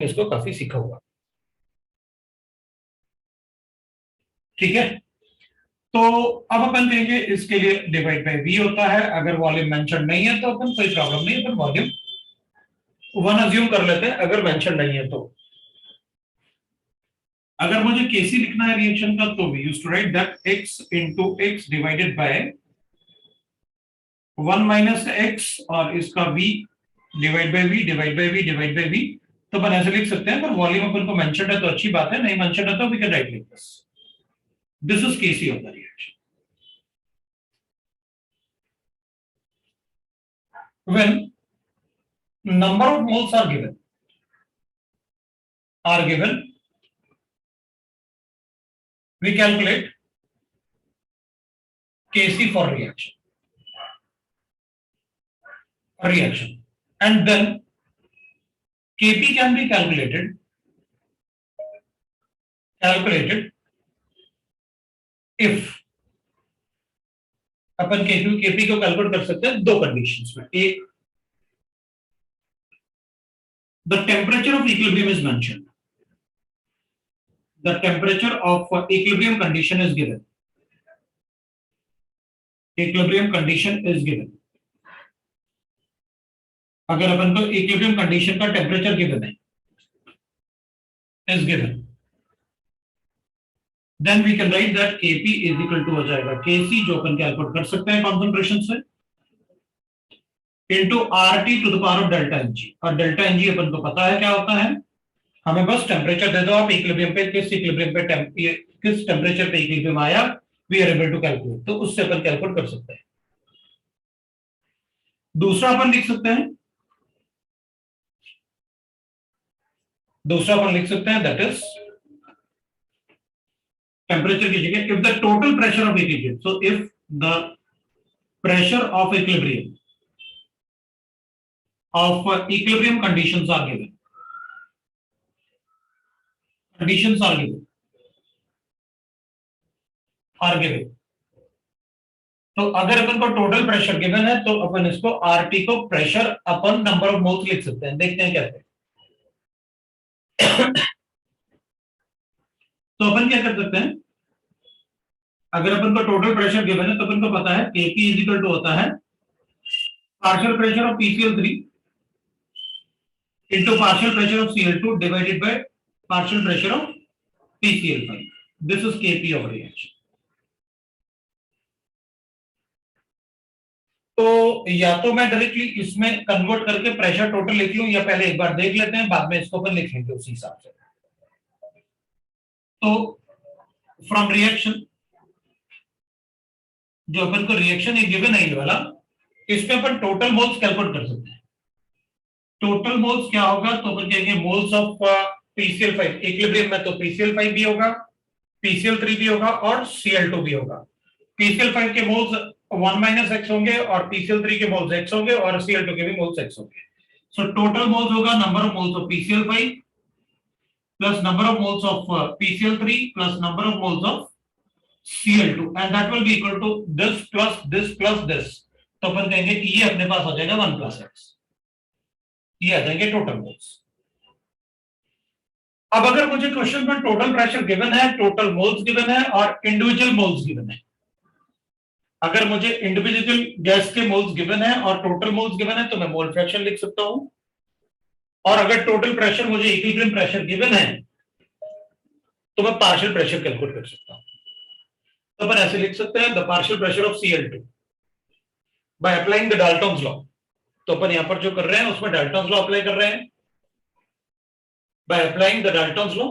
इसको काफी सीखा हुआ। ठीक है, तो अब अपन कहेंगे इसके लिए डिवाइड बाय वी होता है। अगर वॉल्यूम मेंशन नहीं है तो अपन कोई प्रॉब्लम नहीं, अपन वॉल्यूम वन अज्यूम कर लेते हैं अगर मेंशन नहीं है तो। अगर मुझे केसी लिखना है रिएक्शन का तो we used to write that x into x divided by 1 minus x और इसका v divide by v divide by v divide by v। तो अपन ऐसे लिख सकते हैं, पर वॉल्यूम अपन को मेंशन है तो अच्छी बात है, नहीं मेंशन है तो we can write like this. This is KC of the reaction. When number of moles are given, we calculate Kc for reaction, and then Kp can be calculated if upon Kp को calculate कर सकते हैं दो conditions में। एक, the temperature of equilibrium is mentioned, the temperature of equilibrium condition is given, equilibrium condition is given। अगर अपन को इक्विलिब्रियम कंडीशन का टेम्परेचर गिवन है, is given, then we can write that Kp is equal to हो जाएगा Kc, जो अपन calculate कर सकते हैं कॉन्सेंट्रेशन से, into RT to the power of delta Ng। और डेल्टा Ng अपन को पता है क्या होता है, हमें बस टेम्परेचर दे दो आप इक्विलिब्रियम पे, किस इक्विलिब्रियम पे किस टेम्परेचर पे इक्विलिब्रियम आया, we are able to calculate, तो उससे अपन कैलकुलेट कर सकते हैं। दूसरा अपन लिख सकते हैं दैट इज टेम्परेचर की जगह if the total pressure of equilibrium, so if the pressure of equilibrium of equilibrium conditions are given, तो अगर अपन को टोटल प्रेशर गिवन है तो अपन इसको RT को pressure upon number of moles लिख सकते हैं। देखते हैं कैसे। तो अपन क्या कर सकते हैं, अगर अपन को टोटल प्रेशर गिवन है तो अपन को पता है Kp इज इक्वल टू होता है partial pressure of PCl3 into partial pressure of Cl2 divided by partial pressure of PCl5। This is Kp of reaction. तो या तो मैं डायरेक्टली इसमें कन्वर्ट करके प्रेशर टोटल लिख लूं, या पहले एक बार देख लेते हैं, बाद में इसको अपन लिख लेंगे उसी हिसाब से। तो फ्रॉम रिएक्शन, जो अपन को रिएक्शन एक गिवन है ये वाला, इसमें अपन टोटल मोल्स कैलकुलेट कर सकते हैं। टोटल मोल्स क्या होगा, तो अपन कहेंगे मोल्स ऑफ PCl5, इक्विलिब्रियम में तो PCl5 भी होगा, PCl3 भी होगा और Cl2 भी होगा। PCl5 के मोल्स 1 माइनस x होंगे और PCl3 के मोल्स x होंगे और Cl2 के भी मोल्स x होंगे। सो टोटल मोल्स होगा number of moles of PCl5 plus number of moles of PCl3 plus number of moles of Cl2, and that will be equal to this plus this plus this. तो अपन कहेंगे ये अपने पास हो जाएगा 1 plus x, ये आ जाएंगे टोटल मोल्स। अब अगर मुझे क्वेश्चन में टोटल प्रेशर गिवन है, टोटल मोल्स गिवन है और इंडिविजुअल मोल्स गिवन है, अगर मुझे इंडिविजुअल गैस के मोल्स गिवन है और टोटल मोल्स गिवन है तो मैं मोल फ्रैक्शन लिख सकता हूं। और अगर टोटल प्रेशर मुझे इक्विलिब्रियम प्रेशर गिवन है तो मैं पार्शियल प्रेशर कैलकुलेट कर सकता हूं। तो अपन ऐसे लिख सकते हैं the partial pressure of Cl2 bye applying the Dalton's law. तो अपन यहां पर जो कर रहे हैं उसमें डाल्टन्स लॉ अप्लाई कर रहे हैं। By applying the Dalton's law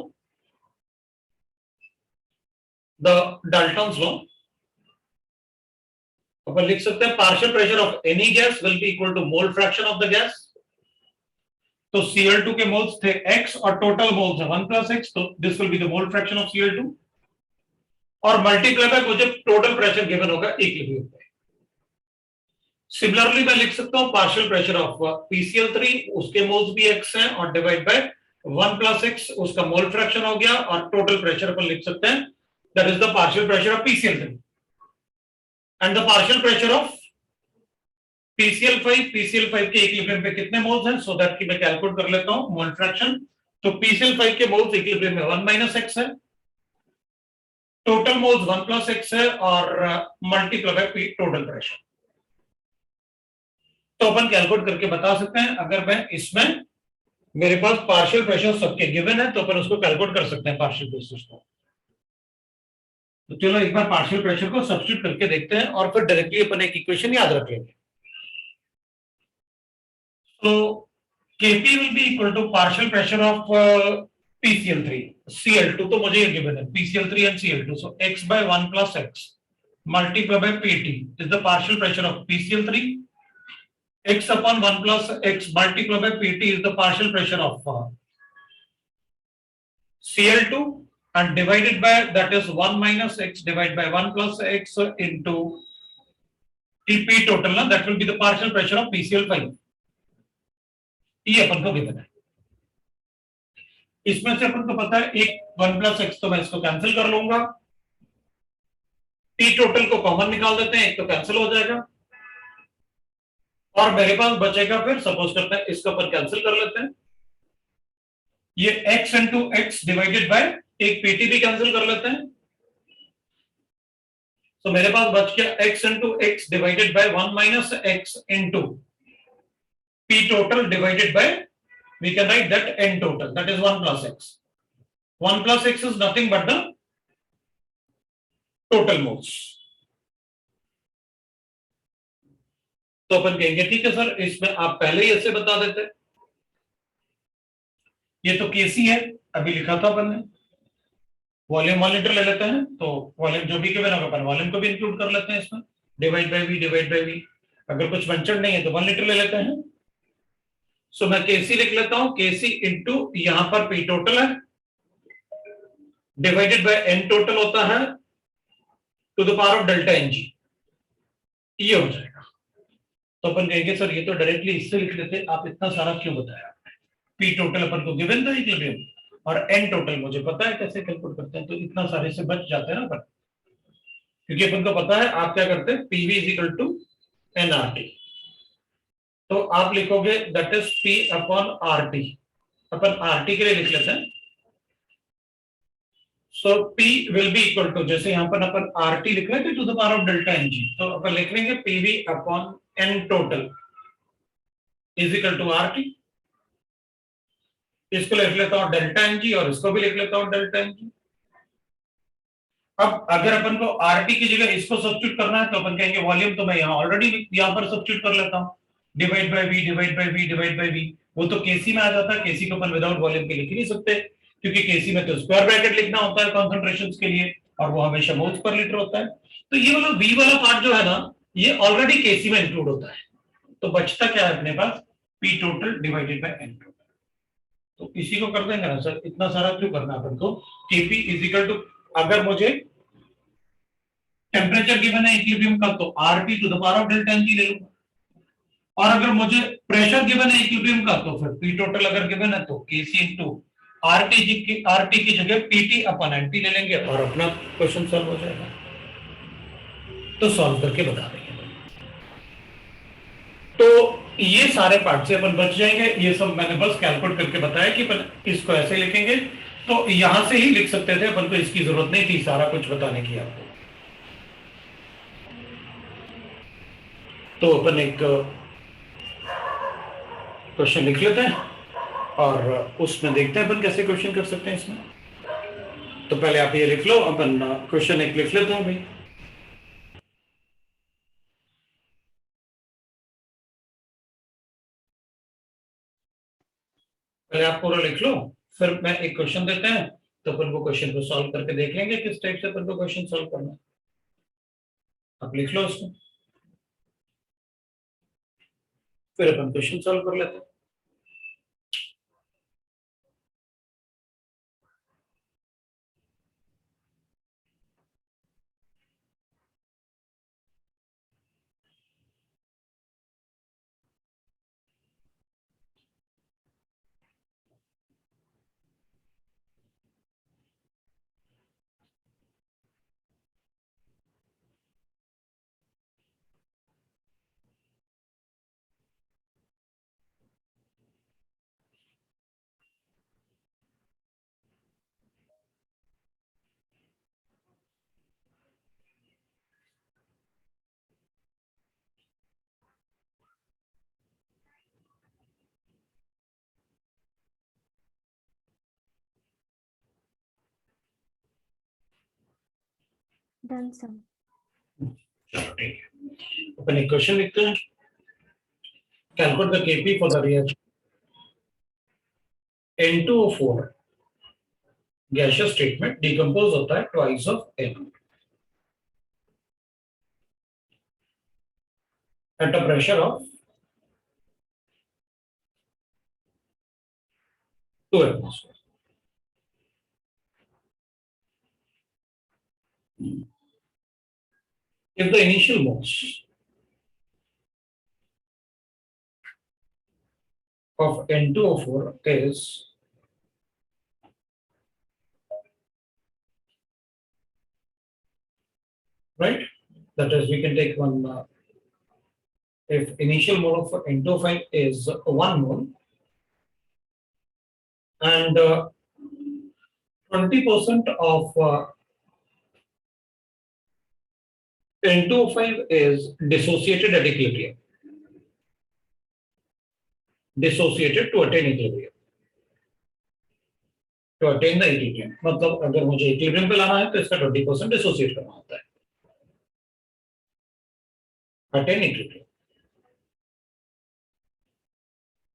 अपन लिख सकते हैं partial pressure of any gas will be equal to mole fraction of the gas. तो Cl2 के मोल्स थे x और टोटल मोल्स है 1 प्लस x, तो this will be the mole fraction of Cl2 और मल्टीप्लाई बाय मुझे total pressure given होगा equilibrium पे। सिमिलरली मैं लिख सकता हूं पार्शियल प्रेशर ऑफ PCl3, उसके मोल्स भी x हैं और डिवाइड बाय 1 प्लस x, उसका मोल फ्रैक्शन हो गया, और टोटल प्रेशर पर लिख सकते हैं that is the partial pressure of PCl3 and the partial pressure of PCl5 के इक्विलिब्रियम पे कितने मोल्स हैं, सो दैट कि मैं कैलकुलेट कर लेता हूं मोल फ्रैक्शन। तो PCl5 के मोल्स इक्विलिब्रियम में 1 माइनस एक्स है, टोटल मोल्स 1 प्लस एक्स है और multiply by P total pressure. तो अपन कैलकुलेट करके बता सकते हैं। अगर मैं इसमें मेरे पास पार्शियल प्रेशर सबके गिवन है तो अपन उसको कैलकुलेट कर सकते हैं पार्शियल प्रेशर को। तो चलो एक बार पार्शियल प्रेशर को सब्स्टिट्यूट करके देखते हैं और फिर डायरेक्टली अपन एक इक्वेशन याद रख लेंगे। तो Kp will be equal to partial pressure of PCl3 Cl2 तो मुझे ये गिवन है PCl3 and Cl2, so x by 1 plus x multiplied by Pt is the partial pressure of PCl3, x upon 1 plus x multiplied by Pt is the partial pressure of Cl2 and divided by that is 1 minus x divided by 1 plus x into Tp total ना, that will be the partial pressure of PCl5। ये अपन को given है। इसमें से अपन को पता है एक 1 प्लस एक्स तो मैं इसको कैंसिल कर लूंगा, टी टोटल को कॉमन निकाल देते हैं, एक तो कैंसिल हो जाएगा और मेरे पास बचेगा फिर सपोज करते हैं इसको अपन कैंसिल कर लेते हैं, ये x into x divided by एक पीटी भी कैंसिल कर लेते हैं, तो मेरे पास बच गया x into x divided by 1 minus x into P total divided bye we can write that n total, that is 1 plus x. 1 plus x is nothing but the total moles. तो अपन कहेंगे ठीक है सर, इसमें आप पहले ही ऐसे बता देते। ये तो केसी है, अभी लिखा था अपन ने। वॉल्यूम 1 लीटर ले लेते हैं, तो वॉल्यूम जो भी गिवन होगा अपन वॉल्यूम को भी इंक्लूड कर लेते हैं इसमें, डिवाइड बाय वी। अगर कुछ मेंशन नहीं है तो 1 लीटर ले लेते हैं। सो मैं केसी लिख लेता हूं, केसी इंटू यहां पर पी टोटल है डिवाइडेड बाय एन टोटल होता है to the power of delta N G, ये हो जाएगा। तो अपन कहेंगे सर ये तो डायरेक्टली इससे लिख लेते, आप इतना सारा क्यों बताया? पी टोटल अपन को गिवन था इक्विलिब्रियम और एन टोटल मुझे पता है कैसे कैलकुलेट करते हैं, तो इतना सारे से बच जाते हैं ना अपन, क्योंकि अपन को पता है आप क्या करते हैं, PV is equal to NRT. तो आप लिखोगे that is P upon RT, अपन आरटी के लिए लिख लेते हैं। So P will be equal to, जैसे यहां पर अपन RT लिख रहे थे to the power of delta NG, तो अपन लिख लेंगे PV upon N total is equal to RT। इसको लिख लेता हूं डेल्टा एनजी और इसको भी लिख लेता हूं डेल्टा एनजी। अब अगर अपन को RT की जगह इसको सब्स्टिट्यूट करना है तो अपन कहेंगे वॉल्यूम तो मैं यहां ऑलरेडी यहां पर सब्स्टिट्यूट कर लेता हूं, divide by V divide by V divide by V. वो तो केसी में आ जाता है, केसी को अपन विदाउट वॉल्यूम के लिख ही नहीं सकते, क्योंकि केसी में तो स्क्वायर ब्रैकेट लिखना होता है कॉन्सेंट्रेशंस के लिए और वो हमेशा मोल्स पर लीटर होता है। तो ये वाला वी वाला पार्ट जो है ना, ये ऑलरेडी केसी में इंक्लूड होता है। तो बचता क्या है अपने पास, P total divided by N total. तो इसी को कर देंगे ना सर, इतना सारा क्यों करना अपन को। केपी इज इक्वल टू, अगर मुझे टेम्परेचर गिवन है इक्विलिब्रियम का तो RT to the power of delta NG ले लूंगा, और अगर मुझे प्रेशर गिवन है इक्विलिब्रियम का तो फिर पी टोटल अगर गिवन है तो केसी इनटू आरटी की जगह पीटी अपन एनटी ले लेंगे और अपना क्वेश्चन सॉल्व हो जाएगा। तो सॉल्व करके बता देंगे। तो ये सारे पार्ट से अपन बच जाएंगे, ये सब मैंने बस कैलकुलेट करके बताया कि अपन इसको ऐसे लिखेंगे, तो यहां से ही लिख सकते थे अपन को, इसकी जरूरत नहीं थी सारा कुछ बताने की आपको। तो अपन एक क्वेश्चन लिख लेते हैं और उसमें देखते हैं अपन कैसे क्वेश्चन कर सकते हैं इसमें। तो पहले आप ये लिख लो, अपन क्वेश्चन एक लिख लेते हैं भाई। पहले आप पूरा लिख लो, फिर मैं एक क्वेश्चन देते हैं, तो अपन वो क्वेश्चन को सॉल्व करके देख लेंगे किस टाइप से अपन को क्वेश्चन सॉल्व करना है। आप लिख लो उसको, फिर अपन क्वेश्चन सॉल्व कर लेते हैं। Done sir. चलो ठीक है, अपन एक क्वेश्चन लिखते हैं। Calculate the KP for the reaction N2O4 gaseous treatment decompose होता है twice of N at a pressure of 2 atmosphere. If the initial moles of N2O4 is right, that is, we can take one. If initial mole of N2O5 is 1 mole and 20% of N2O5 is dissociated at equilibrium, dissociated to attain equilibrium, to attain the equilibrium. मतलब अगर मुझे equilibrium पे लाना है तो इसका 20% dissociate करना होता है, attain equilibrium.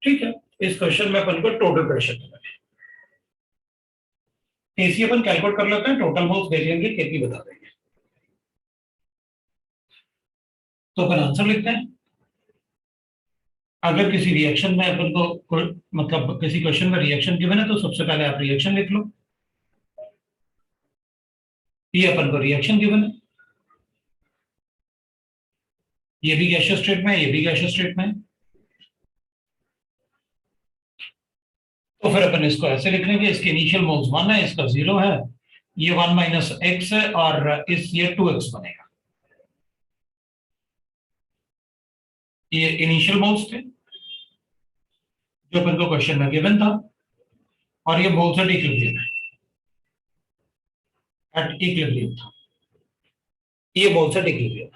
ठीक है, इस क्वेश्चन में अपन को टोटल प्रेशर देना है। केसी अपन कैलकुलेट कर लेते हैं, टोटल मोल्स देख लेंगे, केपी बता देंगे। तो अपन आंसर लिखते हैं। अगर किसी रिएक्शन में अपन को मतलब किसी क्वेश्चन में रिएक्शन गिवन है तो सबसे पहले आप रिएक्शन लिख लो। ये अपन को रिएक्शन गिवन है, ये भी गैसियस स्टेट में है, ये भी गैसियस स्टेट में है। तो फिर अपन इसको ऐसे लिख लेंगे, इसके इनिशियल मोल्स 1 है, इसका 0 है, ये 1 माइनस एक्स है और इस ये 2x बनेगा। ये इनिशियल मोल्स थे जो अपन को क्वेश्चन में गिवन था और ये मोल्स एट इक्विलिब्रियम है, एट इक्विलिब्रियम था, ये मोल्स एट इक्विलिब्रियम।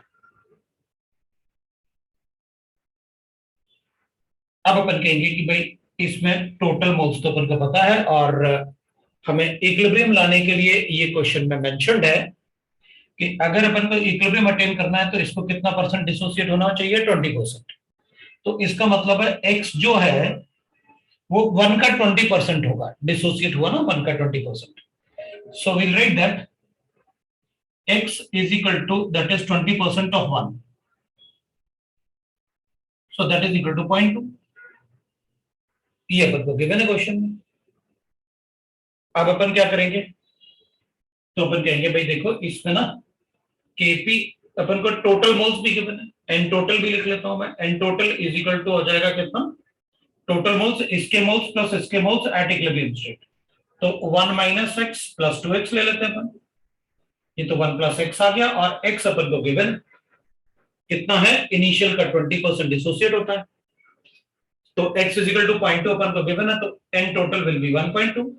अब अपन कहेंगे कि भाई इसमें टोटल मोल्स तो अपन को पता है और हमें इक्विलिब्रियम लाने के लिए ये क्वेश्चन में मेंशन्ड है कि अगर अपन को इक्विलिब्रियम अटेन करना है तो इसको कितना परसेंट डिसोसिएट होना चाहिए, 20%। तो इसका मतलब है x जो है वो 1 का 20% होगा, डिसोसिएट हुआ ना 1 का 20%। So we'll write that x is equal to that is 20% of 1, so that is equal to 0.2। ये अपन को गिवन है क्वेश्चन में। अब अपन क्या करेंगे, तो अपन कहेंगे भाई देखो इसमें ना केपी अपन को टोटल मोल्स भी गिवन है, एन टोटल भी लिख लेता हूं मैं। N total is equal to हो जाएगा कितना, टोटल मोल्स इसके मोल्स प्लस इसके मोल्स एट इक्विलिब्रियम स्टेट, तो 1 माइनस एक्स प्लस 2x ले लेते हैं अपन। ये तो 1 प्लस एक्स आ गया और x अपन को गिवन कितना है, इनिशियल का 20% डिसोसिएट होता है, तो x इज इक्वल टू 0.2 अपन को गिवन है, तो n टोटल विल बी 1.2।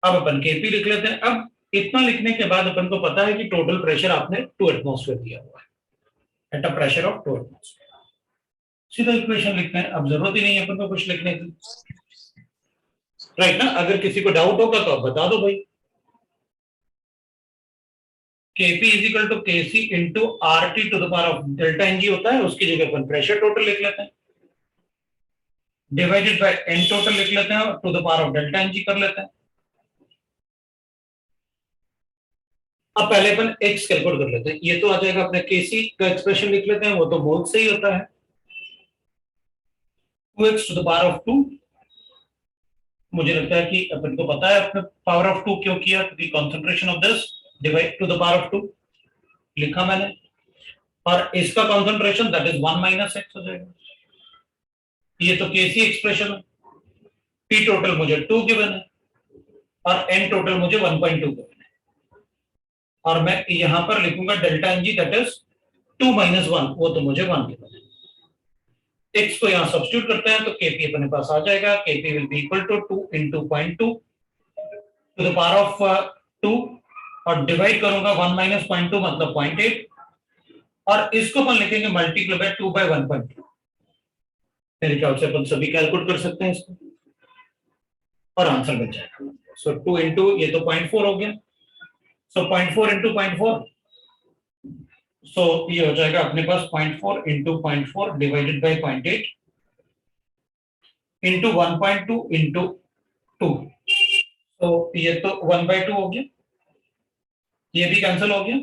अब अपन केपी लिख लेते हैं। अब इतना लिखने के बाद अपन को पता है कि टोटल प्रेशर आपने 2 एटमॉस्फेयर दिया हुआ है, at a pressure of 2 atmosphere. सीधा इक्वेशन लिखते हैं, अब जरूरत ही नहीं है अपन को कुछ लिखने की, राइट ना। अगर किसी को डाउट होगा तो आप बता दो भाई। Kp is equal to Kc into RT to the power of delta NG होता है, उसकी जगह अपन प्रेशर टोटल लिख लेते हैं, डिवाइडेड बाय एन टोटल लिख लेते हैं और to the power of delta NG कर लेते हैं। अब पहले अपन x कैलकुलेट कर लेते हैं, ये तो आ जाएगा अपने Kc का एक्सप्रेशन लिख लेते हैं, वो तो मोल से ही होता है, 2x to the power of 2। मुझे लगता है कि अपन को पता है अपने पावर ऑफ 2 क्यों किया, क्योंकि concentration of this divide two the power of 2 लिखा मैंने, और इसका concentration that is 1 minus x हो जाएगा। ये तो केसी एक्सप्रेशन है, पी टोटल मुझे 2 गिवन है और एन टोटल मुझे 1.2 गिवन है, और मैं यहां पर लिखूंगा delta NG that is 2 minus 1, वो तो मुझे 1 गिवन है। x को यहां सब्स्टिट्यूट करते हैं तो kp अपने पास आ जाएगा, kp will be equal to 2 into 0.2 to the power of 2 और डिवाइड करूंगा 1 माइनस 0.2 मतलब 0.8, और इसको अपन लिखेंगे मल्टीप्लाई बाय 2 बाय 1.2। मेरे ख्याल से अपन सभी कैलकुलेट कर सकते हैं इसको और आंसर मिल जाएगा। सो 2 into ये तो 0.4 हो गया, सो 0.4 इंटू 0.4, सो ये हो जाएगा अपने पास 0.4 into 0.4 divided by 0.8 into 1.2 into 2, तो ये तो 1/2 हो गया, ये भी कैंसिल हो गया।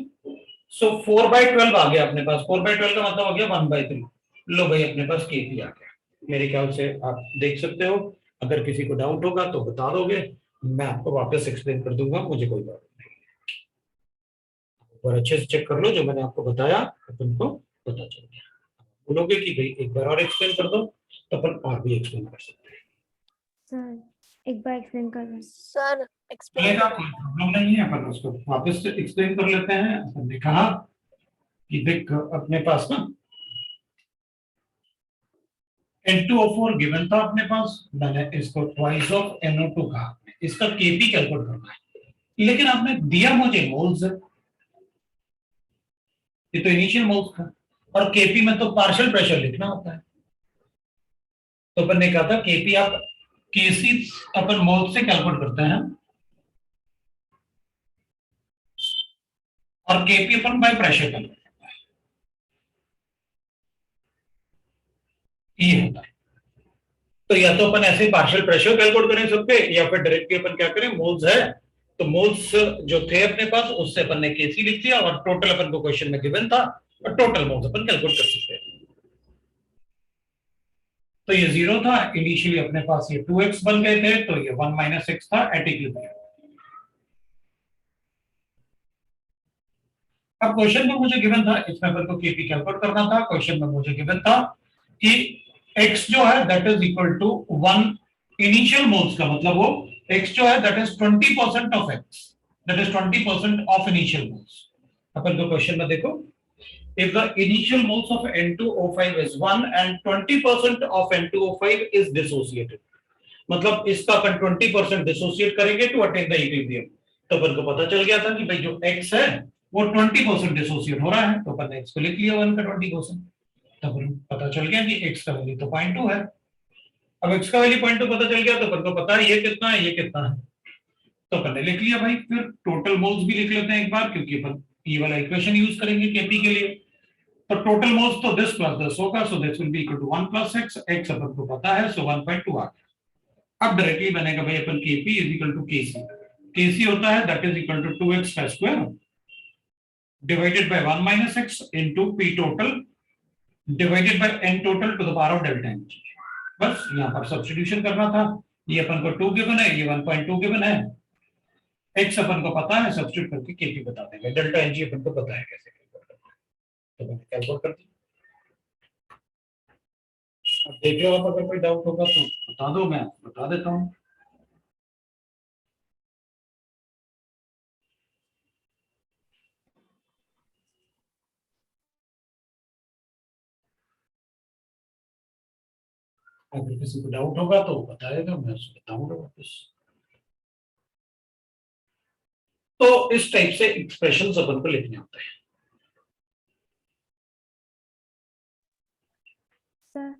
सो 4/12 आ गया अपने पास, 4/12 का मतलब हो गया 1/3। लो भाई अपने पास केपी आ गया। मेरे ख्याल से आप देख सकते हो, अगर किसी को डाउट होगा तो बता दोगे, मैं आपको वापस एक्सप्लेन कर दूंगा, मुझे कोई प्रॉब्लम नहीं। और अच्छे से चेक कर लो, जो मैंने आपको बताया अपन को पता चल गया। बोलोगे कि भाई एक बार और एक्सप्लेन कर दो, तो अपन और भी एक्सप्लेन कर सकते हैं। सर एक बार एक्सप्लेन कर रहे सर एक्सप्लेन चलेगा, कोई प्रॉब्लम नहीं है, अपन उसको वापस से एक्सप्लेन कर लेते हैं। अपन ने कहा कि देख अपने पास ना N2O4 गिवन था अपने पास, मैंने इसको ट्वाइस ऑफ NO2 कहा, इसका केपी कैलकुलेट करना है, लेकिन आपने दिया मुझे मोल्स, ये तो इनिशियल मोल्स था, और केपी में तो पार्शियल प्रेशर लिखना होता है। तो अपन ने कहा था केपी आप केसी अपन मोल्स से कैलकुलेट करते हैं, और KP upon by pressure calculate करते हैं, ये होता है। तो या तो अपन ऐसे पार्शियल प्रेशर कैलकुलेट करें सब पे, या फिर डायरेक्टली अपन क्या करें, मोल्स है तो मोल्स जो थे अपने पास उससे अपन ने केसी लिख दिया, और टोटल अपन को क्वेश्चन में गिवन था, और टोटल मोल्स अपन कैलकुलेट कर सकते हैं। तो ये 0 था इनिशियली, अपने पास ये 2x बन गए थे, तो ये 1 - x था एट इक्विलिब्रियम। अब क्वेश्चन में मुझे गिवन था, इसमें अपन को केपी कैलकुलेट करना था। क्वेश्चन में मुझे गिवन था कि x जो है that is equal to 1 initial moles, का मतलब वो x जो है that is 20% of x, that is 20% of initial moles. अपन को क्वेश्चन में देखो, if the initial moles of N2O5 is 1 and 20% of N2O5 is dissociated, मतलब इसका अपन 20% डिसोसिएट करेंगे टू अटेन द इक्विलिब्रियम। तो अपन को पता चल गया था कि भाई जो x है वो 20% डिसोसिएट हो रहा है, तो अपन ने x को लिख लिया 1 का 20%। तब अपन पता चल गया कि x का वैल्यू तो 0.2 है। अब x का वैल्यू 0.2 पता चल गया, तो अपन को पता है ये कितना है, ये कितना है, तो अपन ने लिख लिया भाई। फिर टोटल मोल्स भी लिख लेते हैं एक बार, क्योंकि अपन ये वाला इक्वेशन यूज करेंगे केपी के लिए। तो टोटल मोल्स तो दिस प्लस दिस होगा, so this will be equal to 1 plus x, x अपन को पता है, सो 1/2 आ गया। अब डायरेक्टली बनेगा भाई अपन kp is equal to kc, kc होता है that is equal to 2x का square divided by 1 - x into p total divided bye n total to the power of delta n। बस यहां पर सब्स्टिट्यूशन करना था, ये अपन को 2 गिवन है, ये 1.2 गिवन है, x अपन को पता है, सब्स्टिट्यूट करके kp बता देंगे, डेल्टा n अपन को पता है कैसे कैलकुलेट करना है, तो मैंने कैलकुलेट कर दिया। अब देख लो, आप अगर कोई डाउट होगा तो बता दो, मैं बता देता हूँ। अगर किसी को डाउट होगा तो बताएगा, मैं उसको बताऊंगा वापस। तो इस टाइप से एक्सप्रेशन अपन को लिखने होते हैं। सर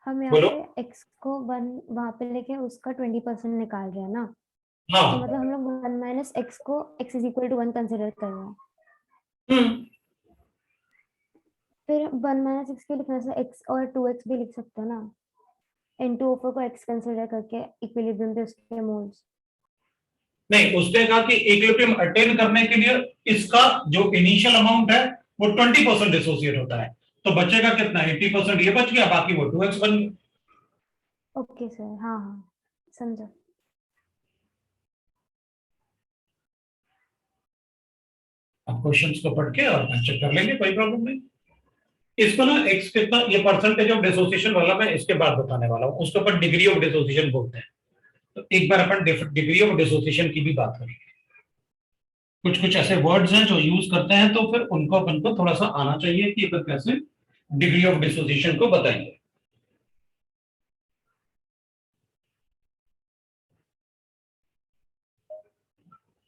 हम यहाँ बोलो। पे x को 1 वहां पे लेके उसका 20% निकाल रहे हैं ना, तो हाँ, मतलब हम लोग 1 - x को x is equal to 1 consider कर रहे हैं। फिर 1 - x के लिखने से x और 2x भी लिख सकते हैं ना, N2O4 को x कंसिडर करके इक्विलिब्रियम पे उसके मोल्स। नहीं, उसने कहा कि इक्विलिब्रियम अटेन करने के लिए इसका जो इनिशियल अमाउंट है वो 20% डिसोसिएट होता है, तो बचेगा कितना, 80% ये बच गया, बाकी वो 2x बन गया। ओके सर, हाँ हाँ समझा। अब क्वेश्चंस को पढ़ के और चेक कर लेंगे, कोई प्रॉब्लम नहीं। इसको ना एक्स कितना, ये परसेंटेज ऑफ डिसोसिएशन वाला मैं इसके बाद बताने वाला हूँ, उसको अपन डिग्री ऑफ डिसोसिएशन बोलते हैं। तो एक बार अपन डिग्री ऑफ डिसोसिएशन की भी बात करेंगे। कुछ कुछ ऐसे वर्ड्स हैं जो यूज करते हैं, तो फिर उनको अपन को थोड़ा सा आना चाहिए कि अपन कैसे डिग्री ऑफ डिसोसिएशन को बताएंगे।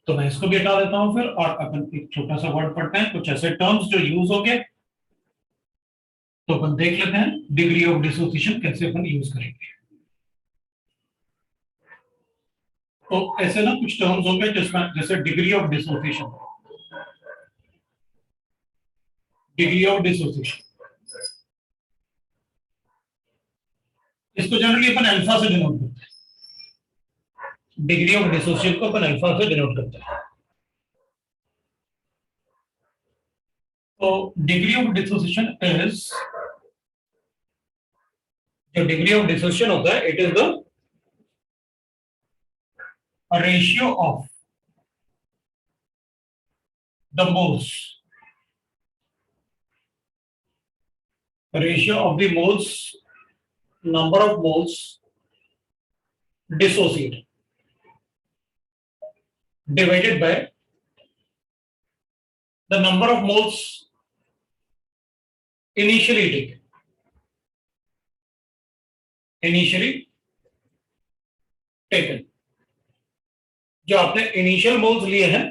तो मैं इसको भी हटा देता हूं फिर, और अपन एक छोटा सा वर्ड पढ़ते हैं, कुछ ऐसे टर्म्स जो यूज हो गए, तो अपन देख लेते हैं डिग्री ऑफ डिसोसिएशन कैसे अपन यूज करेंगे। तो ऐसे ना कुछ टर्म्स होंगे जिसमें जैसे degree of dissociation, degree of dissociation, इसको जनरली अपन अल्फा से डिनोट करते हैं, डिग्री ऑफ डिसोसिएशन को अपन अल्फा से डिनोट करते हैं। तो डिग्री ऑफ डिसोसिएशन इज, जो डिग्री ऑफ डिसोसिएशन होता है, it is the ratio of the moles, ratio of the moles, number of moles dissociated divided by the number of moles initially taken, जो आपने initial moles लिए हैं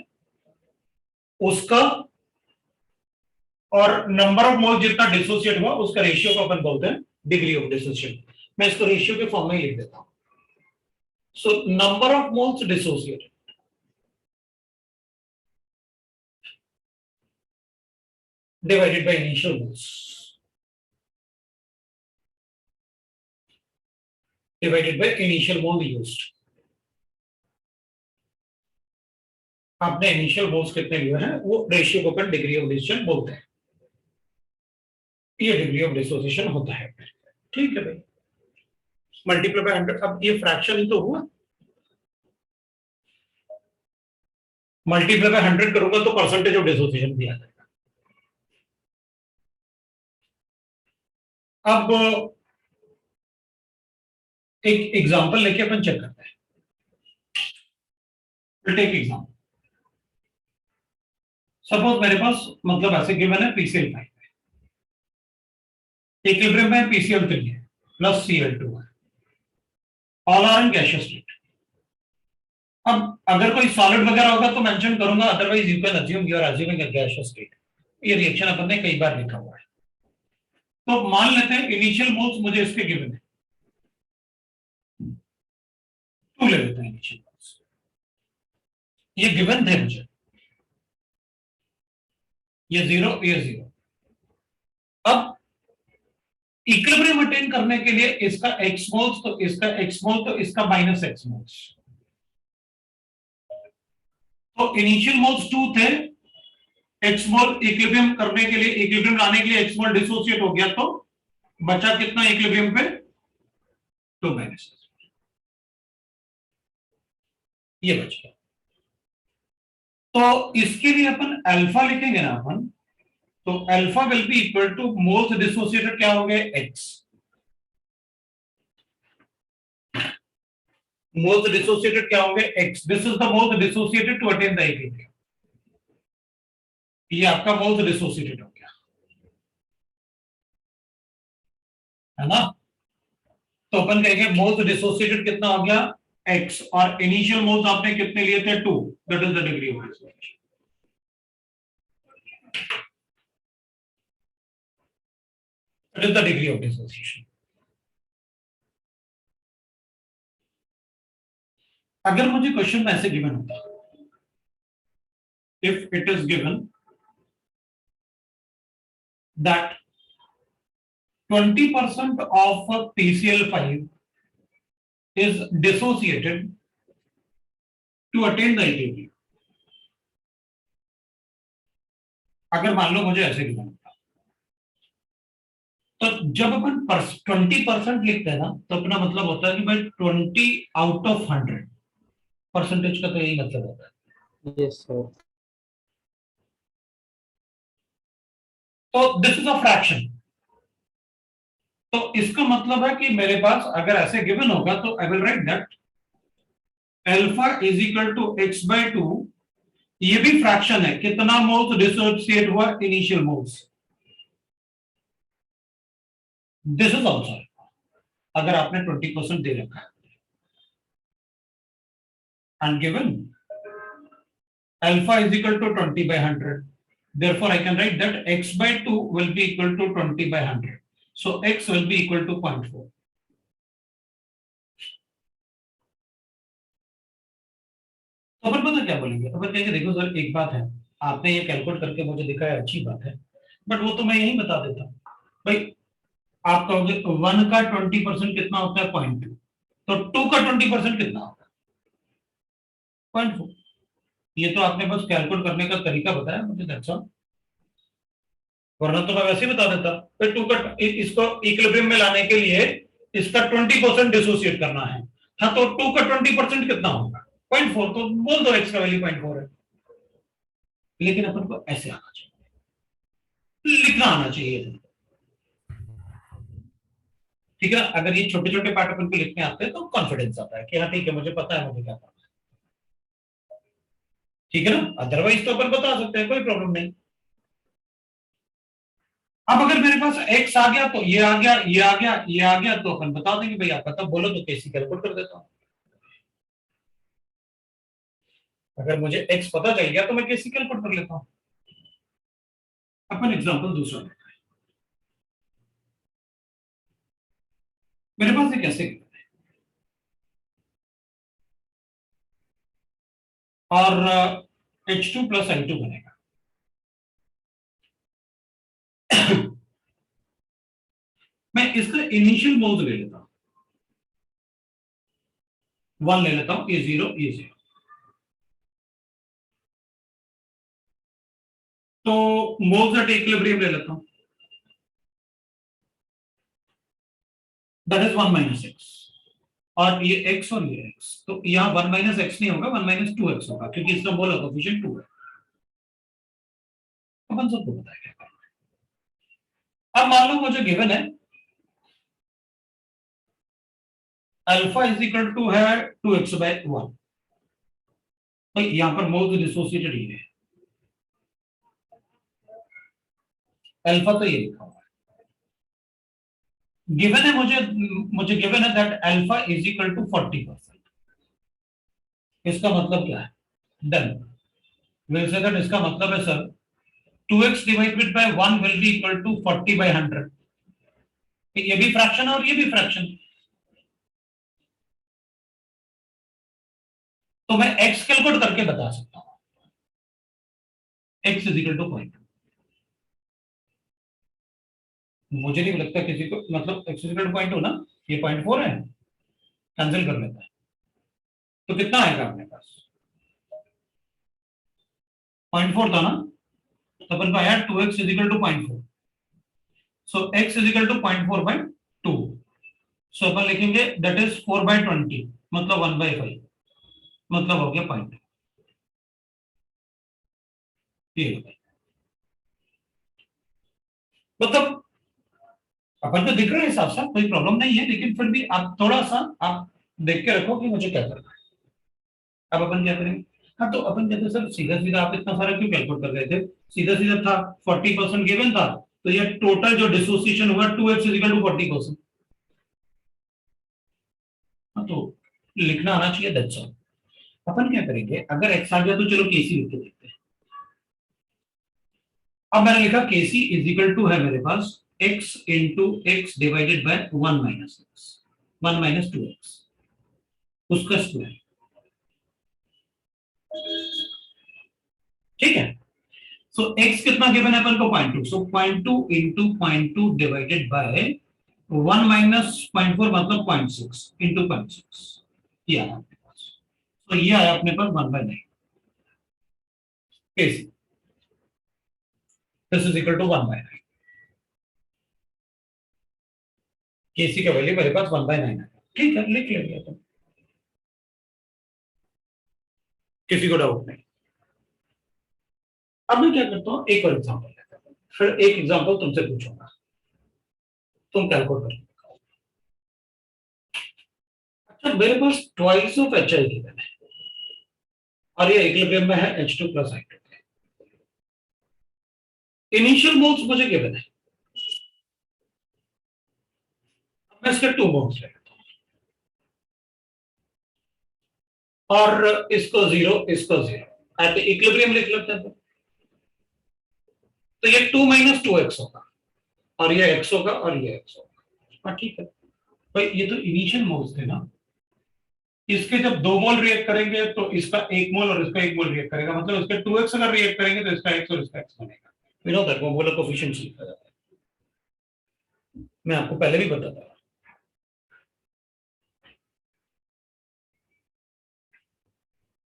उसका और number of moles जितना dissociate हुआ उसका रेशियो को अपन बोलते हैं डिग्री ऑफ डिसोसिएशन। मैं इसको रेशियो के फॉर्म में लिख देता हूं। So number of moles dissociated divided by initial moles divided by initial mole used। आपने इनिशियल मोल्स कितने लिए हैं वो रेशियो को अपन डिग्री ऑफ डिसोसिएशन बोलते हैं। ये डिग्री ऑफ डिसोसिएशन होता है। ठीक है भाई, मल्टीप्लाई बाय 100। अब ये फ्रैक्शन ही तो हुआ, मल्टीप्लाई बाय 100 करूंगा तो परसेंटेज ऑफ डिसोसिएशन भी आ जाएगा। अब एक एग्जांपल लेके अपन चेक करते हैं। टेक एग्जांपल, सपोज मेरे पास मतलब ऐसे गिवन है PCl5 इक्विलिब्रियम में PCl3 है प्लस Cl2 है, all are in gaseous state. अब अगर कोई सॉलिड वगैरह होगा तो मेंशन करूंगा, otherwise you can assume you are assuming a gaseous state. ये रिएक्शन अपन ने कई बार लिखा हुआ है। तो मान लेते हैं इनिशियल मोल्स मुझे इसके गिवन है, 2 ले लेते हैं इनिशियल मोल्स, ये गिवन थे मुझे, ये 0 ये 0। अब इक्विलिब्रियम अटेन करने के लिए इसका x मोल्स तो इसका x मोल तो इसका माइनस x मोल्स। तो इनिशियल मोल्स 2 थे, x मोल इक्विलिब्रियम करने के लिए, इक्विलिब्रियम लाने के लिए x मोल डिसोसिएट हो गया, तो बचा कितना इक्विलिब्रियम पे 2 माइनस, ये बच गया। तो इसके लिए अपन अल्फा लिखेंगे ना अपन, तो alpha will be equal two moles dissociated क्या हो गए x, मोल्स डिसोसिएटेड क्या हो गए x। This is the moles dissociated to attain the equilibrium, ये आपका मोल्स डिसोसिएटेड हो गया है ना। तो अपन कहेंगे मोल्स डिसोसिएटेड कितना हो गया x, और इनिशियल मोल्स आपने कितने लिए थे 2, that is the degree of dissociation. That is the degree of dissociation. अगर मुझे क्वेश्चन में ऐसे गिवन होता, if it is given that 20% of PCl5 is dissociated to attain the equilibrium, अगर मान लो मुझे ऐसे गिवन, तो जब अपन 20% लिखते हैं ना तो अपना मतलब होता है कि भाई 20 आउट ऑफ 100 परसेंटेज का तो यही मतलब होता है। Yes sir. तो दिस इज अ फ्रैक्शन, तो इसका मतलब है कि मेरे पास अगर ऐसे गिवन होगा तो I will write that alpha is equal to x/2, ये भी फ्रैक्शन है, कितना मोल्स डिसोसिएट हुआ initial moles, this is also, अगर आपने 20% दे रखा है and given alpha is equal to 20/100, therefore I can write that x/2 will be equal to 20/100, so x will be equal to 0.4। तो अपन पता क्या बोलेंगे, अपन कहेंगे देखो सर एक बात है, आपने ये कैलकुलेट करके मुझे दिखाया अच्छी बात है, बट वो तो मैं यही बता देता हूँ भाई। आप कहोगे 1 का 20% कितना होता है? 0.2। तो 2 का 20% कितना होता है? 0.4। ये तो आपने बस कैलकुलेट करने का तरीका बताया मुझे, दैट्स ऑल। वरना तो मैं वैसे ही बता देता भाई, 2 का इसको इक्विलिब्रियम में लाने के लिए इसका 20% डिसोसिएट करना है। हाँ, तो 2 का 20% कितना होगा? 0.4। तो बोल दो एक्स का वैल्यू 0.4 है। लेकिन अपन को ऐसे आना चाहिए, लिखना आना चाहिए, ठीक है ना? अगर ये छोटे छोटे पार्ट अपन को लिखने आते हैं तो कॉन्फिडेंस आता है कि हाँ ठीक है, मुझे पता है मुझे क्या करना है, ठीक है ना? अदरवाइज तो अपन बता सकते हैं, कोई प्रॉब्लम नहीं। अब अगर मेरे पास x आ गया तो ये आ गया, ये आ गया, ये आ गया, तो अपन बता देंगे भाई, आप पता बोलो तो कैसे कैलकुलेट कर देता हूं। अगर मुझे x पता चल गया तो मैं कैसे कैलकुलेट कर लेता हूं। अपन एग्जांपल दूसरा लेते हैं। मेरे पास एक ऐसे और H2 प्लस I2 बनेगा। मैं इसका इनिशियल मोल्स ले लेता हूं, 1 ले लेता हूं, ये 0, ये 0। तो मोल्स एट इक्विलिब्रियम ले लेता हूं, दैट इज 1 माइनस एक्स। और ये x और ये x, तो यहां 1 माइनस एक्स नहीं होगा, 1 माइनस 2x होगा, क्योंकि इसका मोलर कोएफिशिएंट 2 है। अपन सबको पता है क्या करना है। अब मान लो मुझे गिवन है अल्फा इज इक्वल टू है 2x बाय 1। तो यहां पर मोल्स डिसोसिएटेड ही है, अल्फा तो ये लिखा हुआ है। गिवन है मुझे गिवन है that alpha is equal to 40%। इसका मतलब क्या है? डन। विल से दैट इसका मतलब है sir 2x divided by 1 will be equal to 40 by 100। ये भी फ्रैक्शन है और ये भी फ्रैक्शन। तो मैं x कैलकुलेट करके बता सकता हूं, x इज इक्वल टू 0.2। मुझे नहीं लगता किसी को, मतलब x इज इक्वल टू 0.2 ना, ये 0.4 है, कैंसिल कर लेता है। तो कितना आएगा अपने पास? 0.4 था ना, तो अपन को आया 2x is equal to 0.4। So x is equal to 0.4 by 2। So अपन लिखेंगे दैट इज 4 बाय 20, मतलब 1 बाय 5, मतलब हो गया 0.2। ये होता है। मतलब अपन को दिख रहा है साफ साफ, कोई प्रॉब्लम नहीं है, लेकिन फिर भी आप थोड़ा सा आप देख के रखो कि मुझे क्या करना है। अब अपन क्या करेंगे? हाँ, तो अपन कहते सर सीधा सीधा आप इतना सारा क्यों कैलकुलेट कर रहे थे? सीधा सीधा था, 40% गिवन था, तो ये टोटल जो डिसोसिएशन हुआ 2x इज इक्वल टू 40%। हाँ, तो लिखना आना चाहिए, दैट्स ऑल। अपन क्या करेंगे, अगर x आ गया तो चलो केसी लिख के देखते हैं। अब मैंने लिखा केसी इज इक्वल टू है मेरे पास x into x divided by 1 minus x, 1 minus 2x, उसका स्क्वायर, ठीक है? सो x कितना गिवन है अपन को? 0.2। सो 0.2 इंटू 0.2 डिवाइडेड बाय 1 माइनस 0.4, मतलब 0.6 इंटू 0.6, ये आया अपने पास। तो ये आया अपने पास 1/9 KC. This is equal to 1/9। KC का वैल्यू मेरे पास 1/9 है, ठीक है, लिख लेंगे अपन, किसी को डाउट नहीं। अब मैं क्या करता हूँ, एक और एग्जांपल लेता हूँ, फिर एक एग्जांपल तुमसे पूछूंगा, तुम कैलकुलेट कर। अच्छा, मेरे पास twice of H I given है और ये इक्विलिब्रियम में है H2 plus I2। Initial moles मुझे गिवन है, मैं इसके 2 मोल्स ले लेता हूं और इसको 0, इसको 0 एट इक्विलिब्रियम लिख लेते हैं। तो ये 2 माइनस 2x होगा और ये x होगा और ये x होगा। हाँ, ठीक है भाई, ये तो इनिशियल मोल्स थे ना। इसके जब 2 मोल रिएक्ट करेंगे तो इसका 1 मोल और इसका 1 मोल रिएक्ट करेगा, मतलब इसके 2x अगर रिएक्ट करेंगे तो इसका x और इसका x बनेगा। विनोद को मोलर कोफिशिएंट लिखा जाता है, मैं आपको पहले भी बताता था।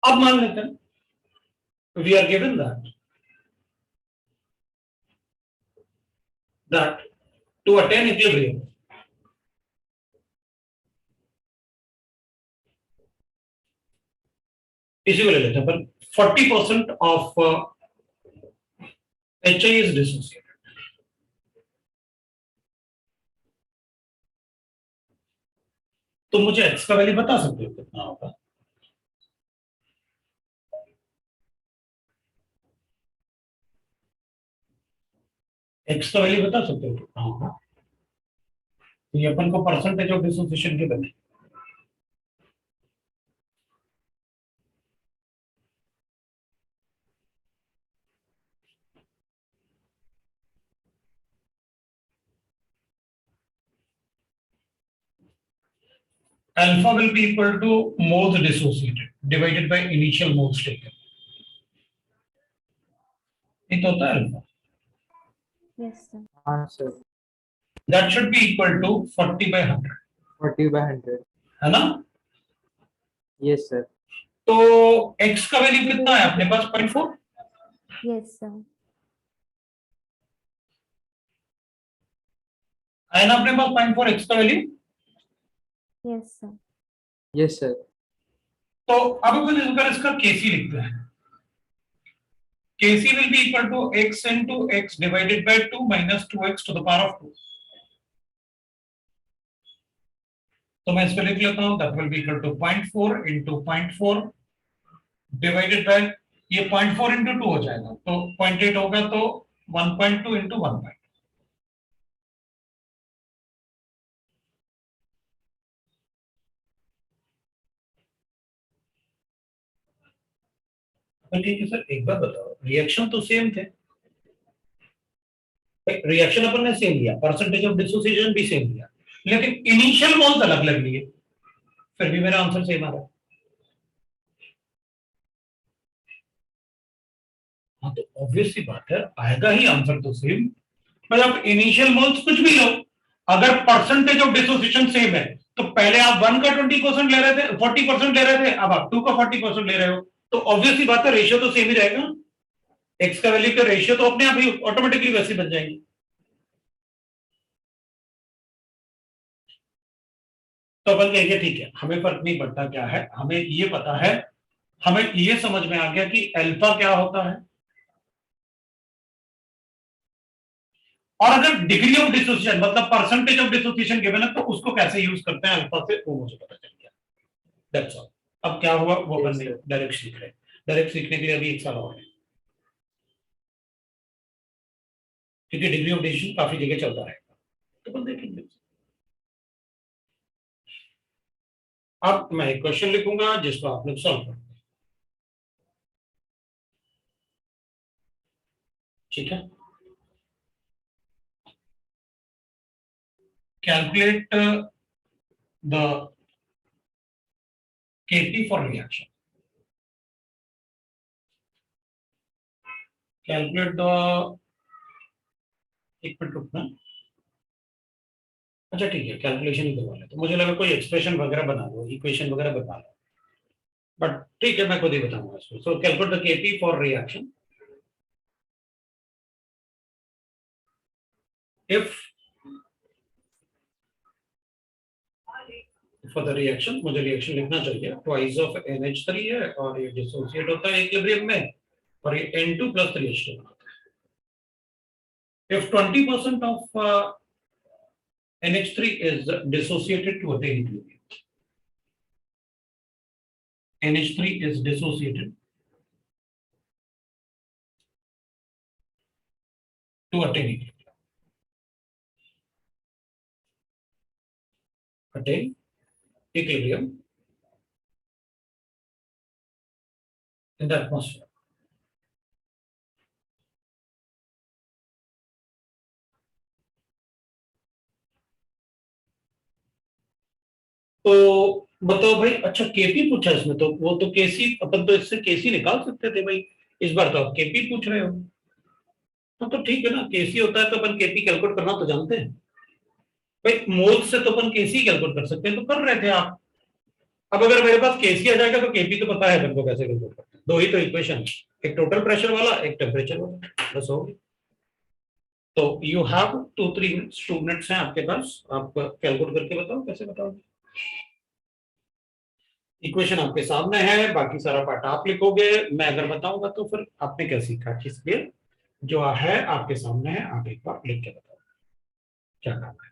अब मान लेते हैं we are given that to attain equilibrium इसी को ले लेते हैं, पर 40% ऑफ HI इज डिसोसिएटेड। तो मुझे एक्स का वैल्यू बता सकते हो कितना होगा? एक्स का वैल्यू बता सकते हो कितना होगा? तो ये अपन को परसेंटेज ऑफ डिसोसिएशन के बने। Alpha will be equal to moles dissociated divided by initial moles taken. ये तो होता है अल्फा। Yes, sir. हाँ sir, That should be equal to 40/100, 40/100। है ना? Yes sir. तो x का वैल्यू कितना है अपने पास? 0.4। Yes, sir. है ना अपने पास 0.4 x का value? Yes, sir. Yes sir. तो अब अपन इसका kc लिखते हैं। kc will be equal to x into x divided by 2 minus 2x to the power of 2। तो मैं इसको लिख लेता हूं, that will be equal to 0.4 into 0.4 divided by, ये 0.4 into 2 हो जाएगा, तो 0.8 होगा, तो 1.2 into 1. ठीक है सर, एक बात बताओ, रिएक्शन तो सेम थे, रिएक्शन अपन ने सेम लिया, परसेंटेज ऑफ डिसोसिएशन भी सेम लिया, लेकिन इनिशियल मोल्स अलग अलग लिए, फिर भी मेरा आंसर सेम आ रहा है। हाँ, तो ऑब्वियस सी बात है, आएगा ही आंसर तो सेम। मतलब इनिशियल मोल्स कुछ भी लो, अगर परसेंटेज ऑफ डिसोसिएशन सेम है, तो पहले आप 1 का 20% ले रहे थे, 40% ले रहे थे, अब आप 2 का 40% ले रहे हो, तो ऑब्वियस सी बात है रेशियो तो सेम ही रहेगा। एक्स का वैल्यू का रेशियो तो अपने आप ही ऑटोमेटिकली वैसे बन जाएंगे। तो अपन कहेंगे ठीक है, हमें फर्क नहीं पड़ता क्या है, हमें ये पता है, हमें ये समझ में आ गया कि अल्फा क्या होता है, और अगर डिग्री ऑफ डिसोसिएशन मतलब परसेंटेज ऑफ डिसोसिएशन गिवन है, तो उसको कैसे यूज करते हैं अल्फा से, वो मुझे पता चल गया। That's all. अब क्या हुआ वो अपन नहीं डायरेक्ट सीख रहे, डायरेक्ट सीखने के लिए अभी 1 साल और है, क्योंकि डिग्री ऑफ डिसीजन काफी जगह चलता रहेगा, तो अपन देखेंगे। अब मैं एक क्वेश्चन लिखूंगा जिसको आप लोग सॉल्व करेंगे, ठीक है? Calculate the Kp for reaction. Calculate the, एक मिनट रुकना, अच्छा ठीक है, कैलकुलेशन ही करवा लेते, मुझे लगा कोई एक्सप्रेशन वगैरह बना लो, इक्वेशन वगैरह बता लो, बट ठीक है मैं खुद ही बताऊंगा इसको। सो calculate the Kp for reaction if for the reaction, मुझे रिएक्शन लिखना चाहिए, ट्वाइस ऑफ NH3 है और ये डिसोसिएट होता है इक्विलिब्रियम में, और ये N2 + 3H2 बनाता है। If 20% of NH3 is dissociated to attain equilibrium, NH3 is dissociated to attain equilibrium, attain equilibrium in the atmosphere. तो बताओ भाई, अच्छा केपी पूछा इसमें, तो वो तो केसी, अपन तो इससे केसी निकाल सकते थे भाई, इस बार तो आप केपी पूछ रहे हो, तो ठीक है ना, केसी होता है तो अपन केपी कैलकुलेट करना तो जानते हैं भाई, मोल्स से तो अपन केसी कैलकुलेट कर सकते हैं, तो कर रहे थे आप। अब अगर मेरे पास केसी आ जाएगा तो केपी तो पता है अपन को कैसे कैलकुलेट करते हैं, दो ही तो इक्वेशन है, एक टोटल प्रेशर वाला, एक टेम्परेचर वाला, बस हो गया। तो यू हैव 2-3 मिनट्स हैं आपके पास, आप कैलकुलेट करके बताओ कैसे बताओगे। इक्वेशन आपके सामने है, बाकी सारा पार्ट आप लिखोगे, मैं अगर बताऊंगा तो फिर आपने क्या सीखा, इसलिए जो है आपके सामने है, आप एक बार लिख के बताओ क्या काम है।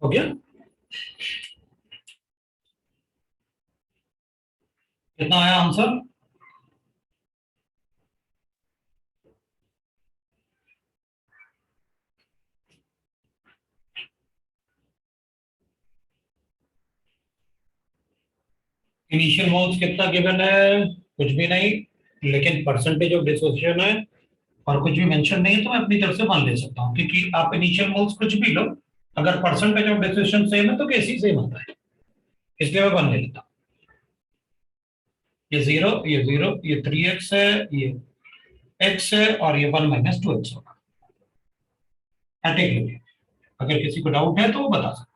हो गया, कितना आया आंसर। इनिशियल मोल्स कितना गिवन है, कुछ भी नहीं, लेकिन परसेंटेज ऑफ डिसोसिएशन है और कुछ भी मेंशन नहीं है, तो मैं अपनी तरफ से मान ले सकता हूँ, क्योंकि आप इनिशियल मोल्स कुछ भी लो, अगर परसेंटेज ऑफ डिसोसिएशन सेम है तो केसी सेम आता है, इसलिए मैं वन ले लेता हूँ। ये जीरो, ये जीरो, ये 3x है, ये x है, और ये 1 - 2x होगा। एटेक लेंगे, अगर किसी को डाउट है तो वो बता सकते हैं।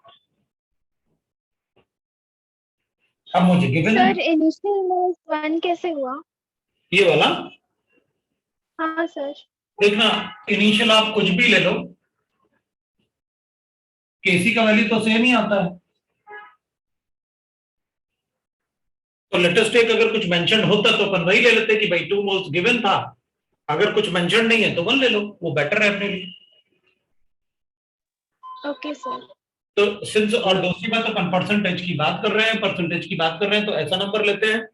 अब मुझे गिवन है सर इनिशियल मोल्स 1 कैसे हुआ? ये वाला, हाँ सर। देखना इनिशियल आप कुछ भी ले लो, केसी का वैल्यू तो सेम ही आता है। तो लेटेस्ट टेक अगर कुछ मेंशन होता तो अपन वही ले लेते कि भाई 2 मोल्स गिवन था, अगर कुछ मेंशन नहीं है तो 1 ले लो, वो बेटर है अपने लिए। Okay sir. तो सिंस, और दूसरी बात अपन परसेंटेज की बात कर रहे हैं, परसेंटेज की बात कर रहे हैं तो ऐसा नंबर लेते हैं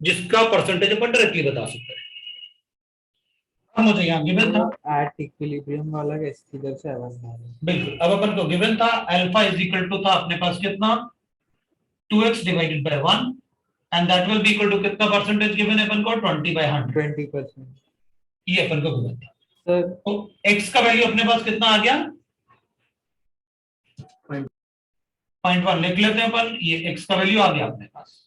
जिसका परसेंटेज अपन डायरेक्टली बता सकते हैं। अब मुझे यहाँ गिवन था एट इक्विलिब्रियम वाला कैसे किधर से आवाज आ रही है? बिल्कुल, अब अपन को गिवन था अल्फा इज इक्वल टू था अपने पास कितना, 2x divided by 1, and that will be equal to कितना परसेंटेज गिवन है अपन को, 20/100, 20%। ये अपन को गिवन था। सर तो x का वैल्यू अपने पास कितना आ गया, 0.1 लिख लेते हैं अपन, ये x का वैल्यू आ गया अपने पास।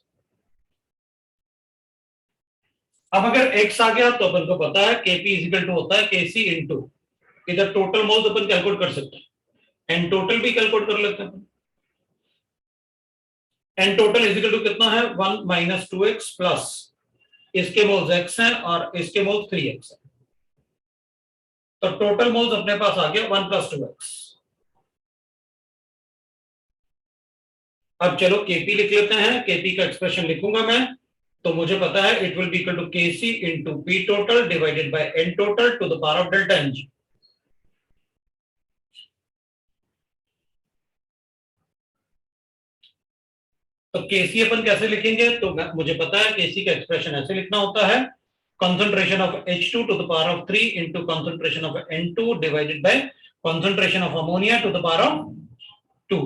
अब अगर x आ गया तो अपन को पता है kp इज इक्वल टू होता है kc इनटू, इधर टोटल मोल्स अपन कैलकुलेट कर सकते हैं, एंड टोटल भी कैलकुलेट कर लेते हैं। N total is equal to कितना है 1 माइनस 2x प्लस इसके मोल्स x हैं और इसके मोल्स 3x है, तो टोटल मोल्स अपने पास आ गया 1 प्लस 2x। अब चलो केपी लिख लेते हैं, केपी का एक्सप्रेशन लिखूंगा मैं, तो मुझे पता है it will be equal to KC into P total divided by N total to the power of delta N G. तो केसी अपन कैसे लिखेंगे, तो मुझे पता है केसी का एक्सप्रेशन ऐसे लिखना होता है, concentration of H2 to the power of 3 into concentration of N2 divided by concentration of ammonia to the power of 2।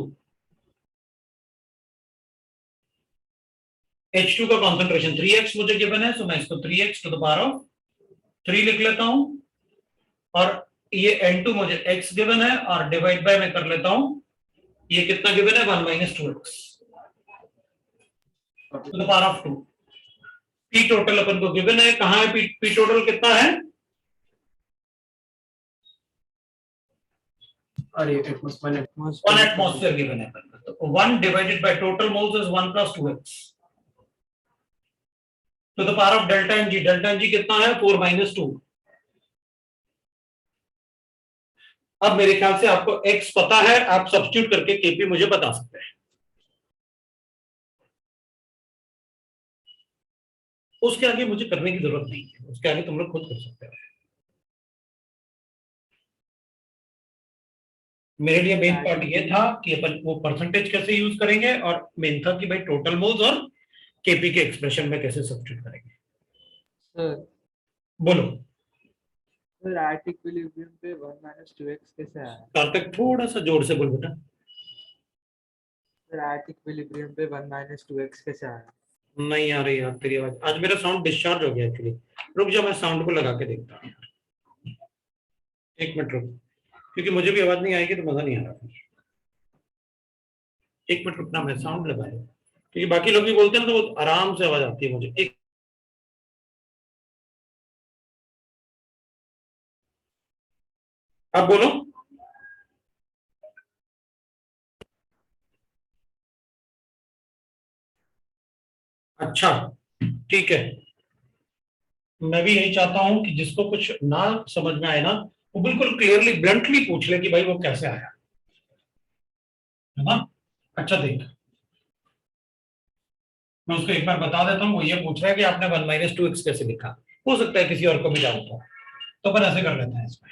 H2 का concentration 3x मुझे गिवन है, तो मैं इसको 3x to the power of 3 लिख लेता हूं, और ये N2 मुझे x गिवन है और डिवाइड बाय मैं कर लेता हूं, ये कितना गिवन है 1 minus 2x to the power of 2। P total अपन को गिवन है, कहां है पी टोटल कितना है, अरे वन एटमॉस्फेयर गिवन है अपन को, तो 1 divided by total moles is 1 plus 2x to the power of delta N G. Delta N G कितना है 4 माइनस 2। अब मेरे ख्याल से आपको x पता है, आप सब्स्टिट्यूट करके केपी मुझे बता सकते हैं। उसके आगे मुझे करने की जरूरत नहीं है, उसके आगे तुम लोग खुद कर सकते हो। मेरे लिए मेन पार्ट ये था कि अपन वो परसेंटेज कैसे यूज करेंगे, और मेन था कि भाई टोटल मोल्स और केपी के एक्सप्रेशन में कैसे सब्स्टिट्यूट करेंगे। सर बोलो सर एट इक्विलिब्रियम पे 1 माइनस 2x कैसे आया? कार्तिक, थोड़ा सा जोर से बोल बेटा। सर एट इक्विलिब्रियम पे 1 माइनस 2x कैसे आया? नहीं आ रही यार तेरी आवाज, आज मेरा साउंड डिस्चार्ज हो गया एक्चुअली। रुक जा, मैं साउंड को लगा के देखता हूँ, एक मिनट रुक, क्योंकि मुझे भी आवाज नहीं आएगी तो मजा नहीं आ रहा। एक मिनट रुकना, मैं साउंड लगा लूं, क्योंकि बाकी लोग भी बोलते हैं तो वो आराम से आवाज आती है मुझे। एक अब बोलो। अच्छा ठीक है, मैं भी यही चाहता हूं कि जिसको कुछ ना समझ में आए ना, वो बिल्कुल क्लियरली ब्लंटली पूछ ले कि भाई वो कैसे आया, है ना। अच्छा देख, मैं उसको एक बार बता देता हूँ। वो ये पूछ रहा है कि आपने 1 माइनस 2x कैसे लिखा, हो सकता है किसी और को भी डाउट हो, तो अपन ऐसे कर लेते हैं। इसमें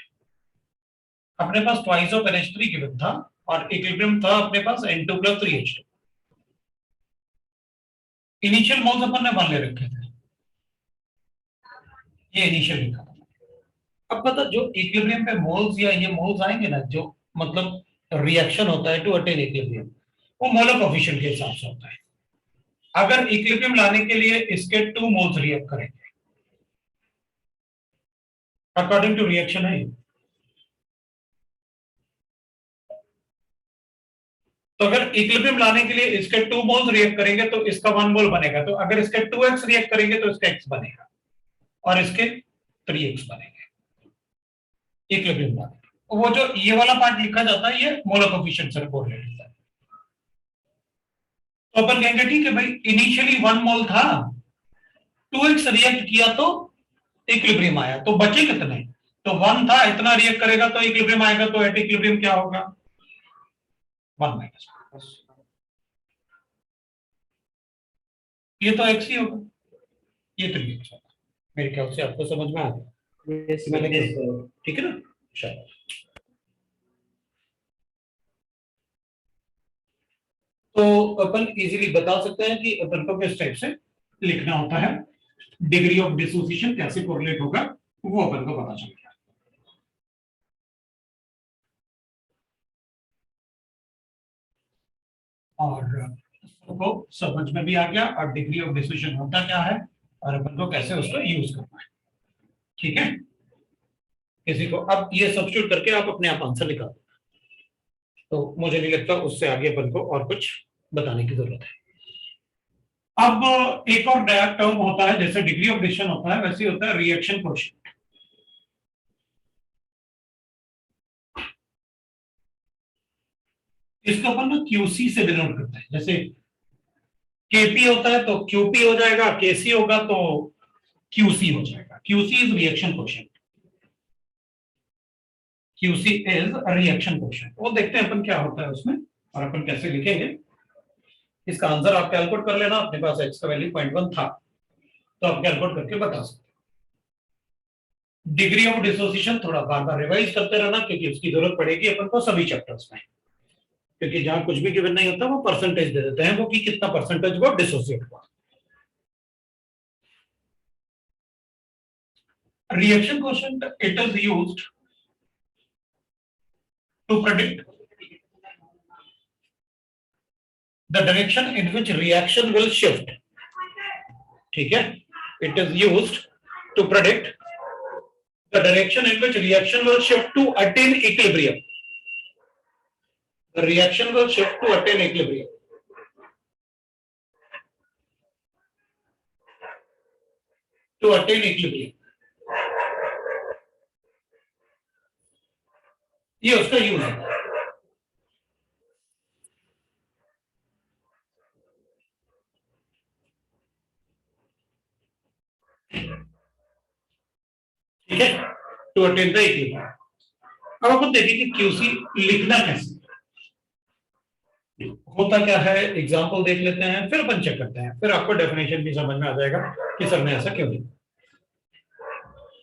अपने पास ट्वाइस ऑफ NH3 गिवन था और इक्विलिब्रियम था अपने पास N2 plus 3H2। Initial moles अपन ने 1 ले रखे थे, ये इनिशियल लिखा था। अब पता, जो इक्विलिब्रियम पे मोल्स या ये मोल्स आएंगे ना, जो मतलब रिएक्शन होता है टू अटेन इक्विलिब्रियम, वो मोलर कोएफिशिएंट के हिसाब से होता है। अगर इक्विलिब्रियम लाने के लिए इसके 2 मोल्स रिएक्ट करेंगे अकॉर्डिंग टू रिएक्शन है, तो अगर इक्विलिब्रियम लाने के लिए इसके 2 मोल्स रिएक्ट करेंगे तो इसका 1 मोल बनेगा, तो अगर इसके 2x रिएक्ट करेंगे तो इसका x बनेगा और इसके 3x बनेंगे इक्विलिब्रियम लाने। वो जो ये वाला पार्ट लिखा जाता है ये मोलर कोएफिशिएंट से कोरिलेट होता है। तो अपन कहेंगे ठीक है भाई, इनिशियली 1 मोल था, 2x रिएक्ट किया तो इक्विलिब्रियम आया, तो बचे कितने, तो 1 था, इतना रिएक्ट करेगा तो इक्विलिब्रियम आएगा, तो एट इक्विलिब्रियम क्या होगा 1 माइनस। ये तो x ही होगा, ये 3x होगा। मेरे ख्याल से आपको समझ में आ गया। यस मैंने ठीक है ना, शायद। तो अपन इजीली बता सकते हैं कि अपन को किस टाइप से लिखना होता है, डिग्री ऑफ डिसोसिएशन कैसे कोरिलेट होगा वो अपन को पता चल गया। और सबको समझ में भी आ गया, और डिग्री ऑफ डिसोसिएशन होता क्या है और अपन को कैसे उसको यूज करना है। ठीक है, किसी को अब ये सब्स्टिट्यूट करके आप अपने आप आंसर निकाल दो, तो मुझे नहीं लगता उससे आगे अपन को और कुछ बताने की जरूरत है। अब एक और नया टर्म होता है, जैसे डिग्री ऑफ डिसोसिएशन होता है वैसे ही होता है रिएक्शन कोएफिशिएंट। इसको अपन ना QC से डिनोट करते हैं। जैसे केपी होता है तो क्यूपी हो जाएगा, केसी होगा तो क्यूसी हो जाएगा। QC is reaction coefficient, QC is reaction coefficient. वो देखते हैं अपन क्या होता है उसमें और अपन कैसे लिखेंगे। इसका आंसर आप कैलकुलेट कर लेना, अपने पास x का वैल्यू 0.1 था तो आप कैलकुलेट करके बता सकते हैं। डिग्री ऑफ डिसोसिएशन थोड़ा बार बार रिवाइज करते रहना क्योंकि उसकी जरूरत पड़ेगी अपन को सभी चैप्टर्स में, क्योंकि जहां कुछ भी गिवन नहीं होता वो परसेंटेज दे देते हैं वो कि कितना परसेंटेज वो डिसोसिएट हुआ। Reaction coefficient it is used to predict the direction in which reaction will shift. ठीक है, it is used to predict the direction in which reaction will shift to attain equilibrium. The reaction will shift to attain equilibrium. To attain equilibrium. ये उसका use है। ठीक है, to attain the equilibrium. अब अपन देखेंगे QC लिखना कैसे होता क्या है, एग्जांपल देख लेते हैं फिर अपन चेक करते हैं, फिर आपको डेफिनेशन भी समझ में आ जाएगा कि सर ने ऐसा क्यों लिखा।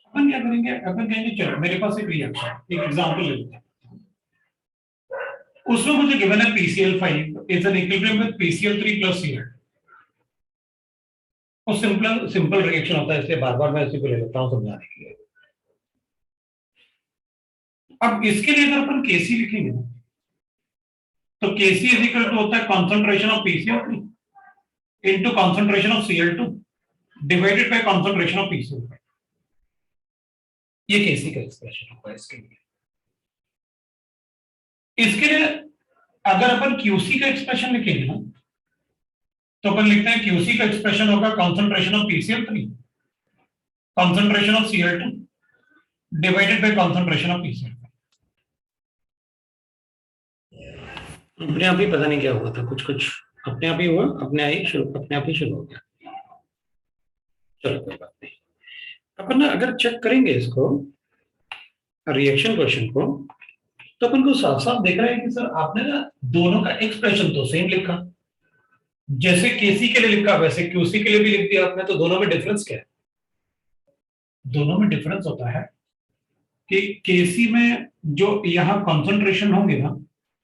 अपन क्या करेंगे, अपन कहेंगे चलो मेरे पास एक रिएक्शन, एक एग्जांपल ले लेते हैं, उसमें मुझे गिवन है PCl5 is an equilibrium with PCl3 plus Cl। वो सिंपल रिएक्शन होता है, इसलिए बार बार मैं इसी को ले लेता हूं समझाने के लिए। अब इसके लिए अगर अपन केसी लिखेंगे ना तो केसी इज इक्वल टू होता है concentration of PCl3 into concentration of Cl2 divided by concentration of PCl5। ये केसी का एक्सप्रेशन होगा इसके लिए। इसके लिए अगर अपन क्यूसी का एक्सप्रेशन लिखेंगे ना तो अपन लिखते हैं क्यूसी का एक्सप्रेशन होगा concentration of PCl3 concentration of Cl2 divided by concentration of PCl5। अपने आप ही पता नहीं क्या हुआ था, कुछ अपने आप ही हुआ, अपने आप ही शुरू हो गया। चलो कोई बात नहीं। अपन ना अगर चेक करेंगे इसको रिएक्शन क्वेश्चन को तो अपन को साफ साफ देख रहा है कि सर आपने ना दोनों का एक्सप्रेशन तो सेम लिखा, जैसे केसी के लिए लिखा वैसे क्यूसी के लिए भी लिख दिया आपने। तो दोनों में डिफरेंस क्या है? दोनों में डिफरेंस होता है कि केसी में जो यहां कॉन्सेंट्रेशन होंगे ना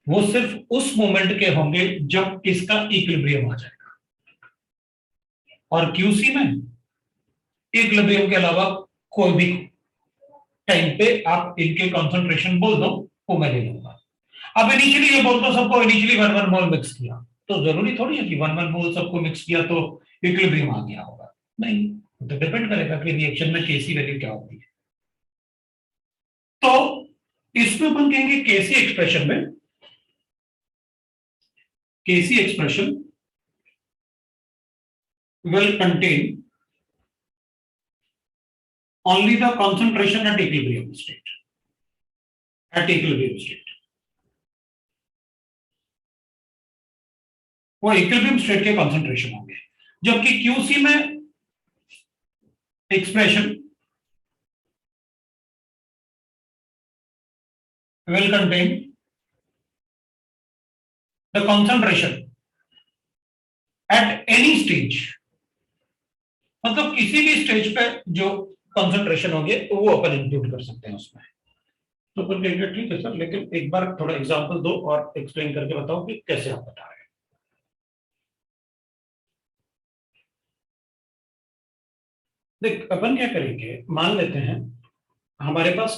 वो सिर्फ उस मोमेंट के होंगे जब इसका इक्विलिब्रियम आ जाएगा, और क्यूसी में इक्विलिब्रियम के अलावा कोई भी टाइम पे आप इनके कॉन्सेंट्रेशन बोल दो वो मैं ले लूंगा। अब इनिशियली ये बोल दो सबको इनिशियली 1 मोल मिक्स किया, तो जरूरी थोड़ी है कि 1 मोल सबको मिक्स किया तो इक्विलिब्रियम आ गया होगा, नहीं। तो डिपेंड करेगा कि रिएक्शन में केसी वैल्यू क्या होती है। तो इसमें अपन कहेंगे केसी एक्सप्रेशन में Kc expression will contain only the concentration at equilibrium state. At equilibrium state. वो इक्विलिब्रियम स्टेट के कॉन्सेंट्रेशन होंगे, जबकि क्यूसी में expression will contain the concentration at any stage, मतलब किसी भी स्टेज पे जो कंसंट्रेशन होंगे वो अपन इंक्लूड कर सकते हैं उसमें। तो अपन कहेंगे ठीक है सर, लेकिन एक बार थोड़ा एग्जांपल दो और एक्सप्लेन करके बताओ कि कैसे आप बता रहे हैं। देख अपन क्या करेंगे, मान लेते हैं हमारे पास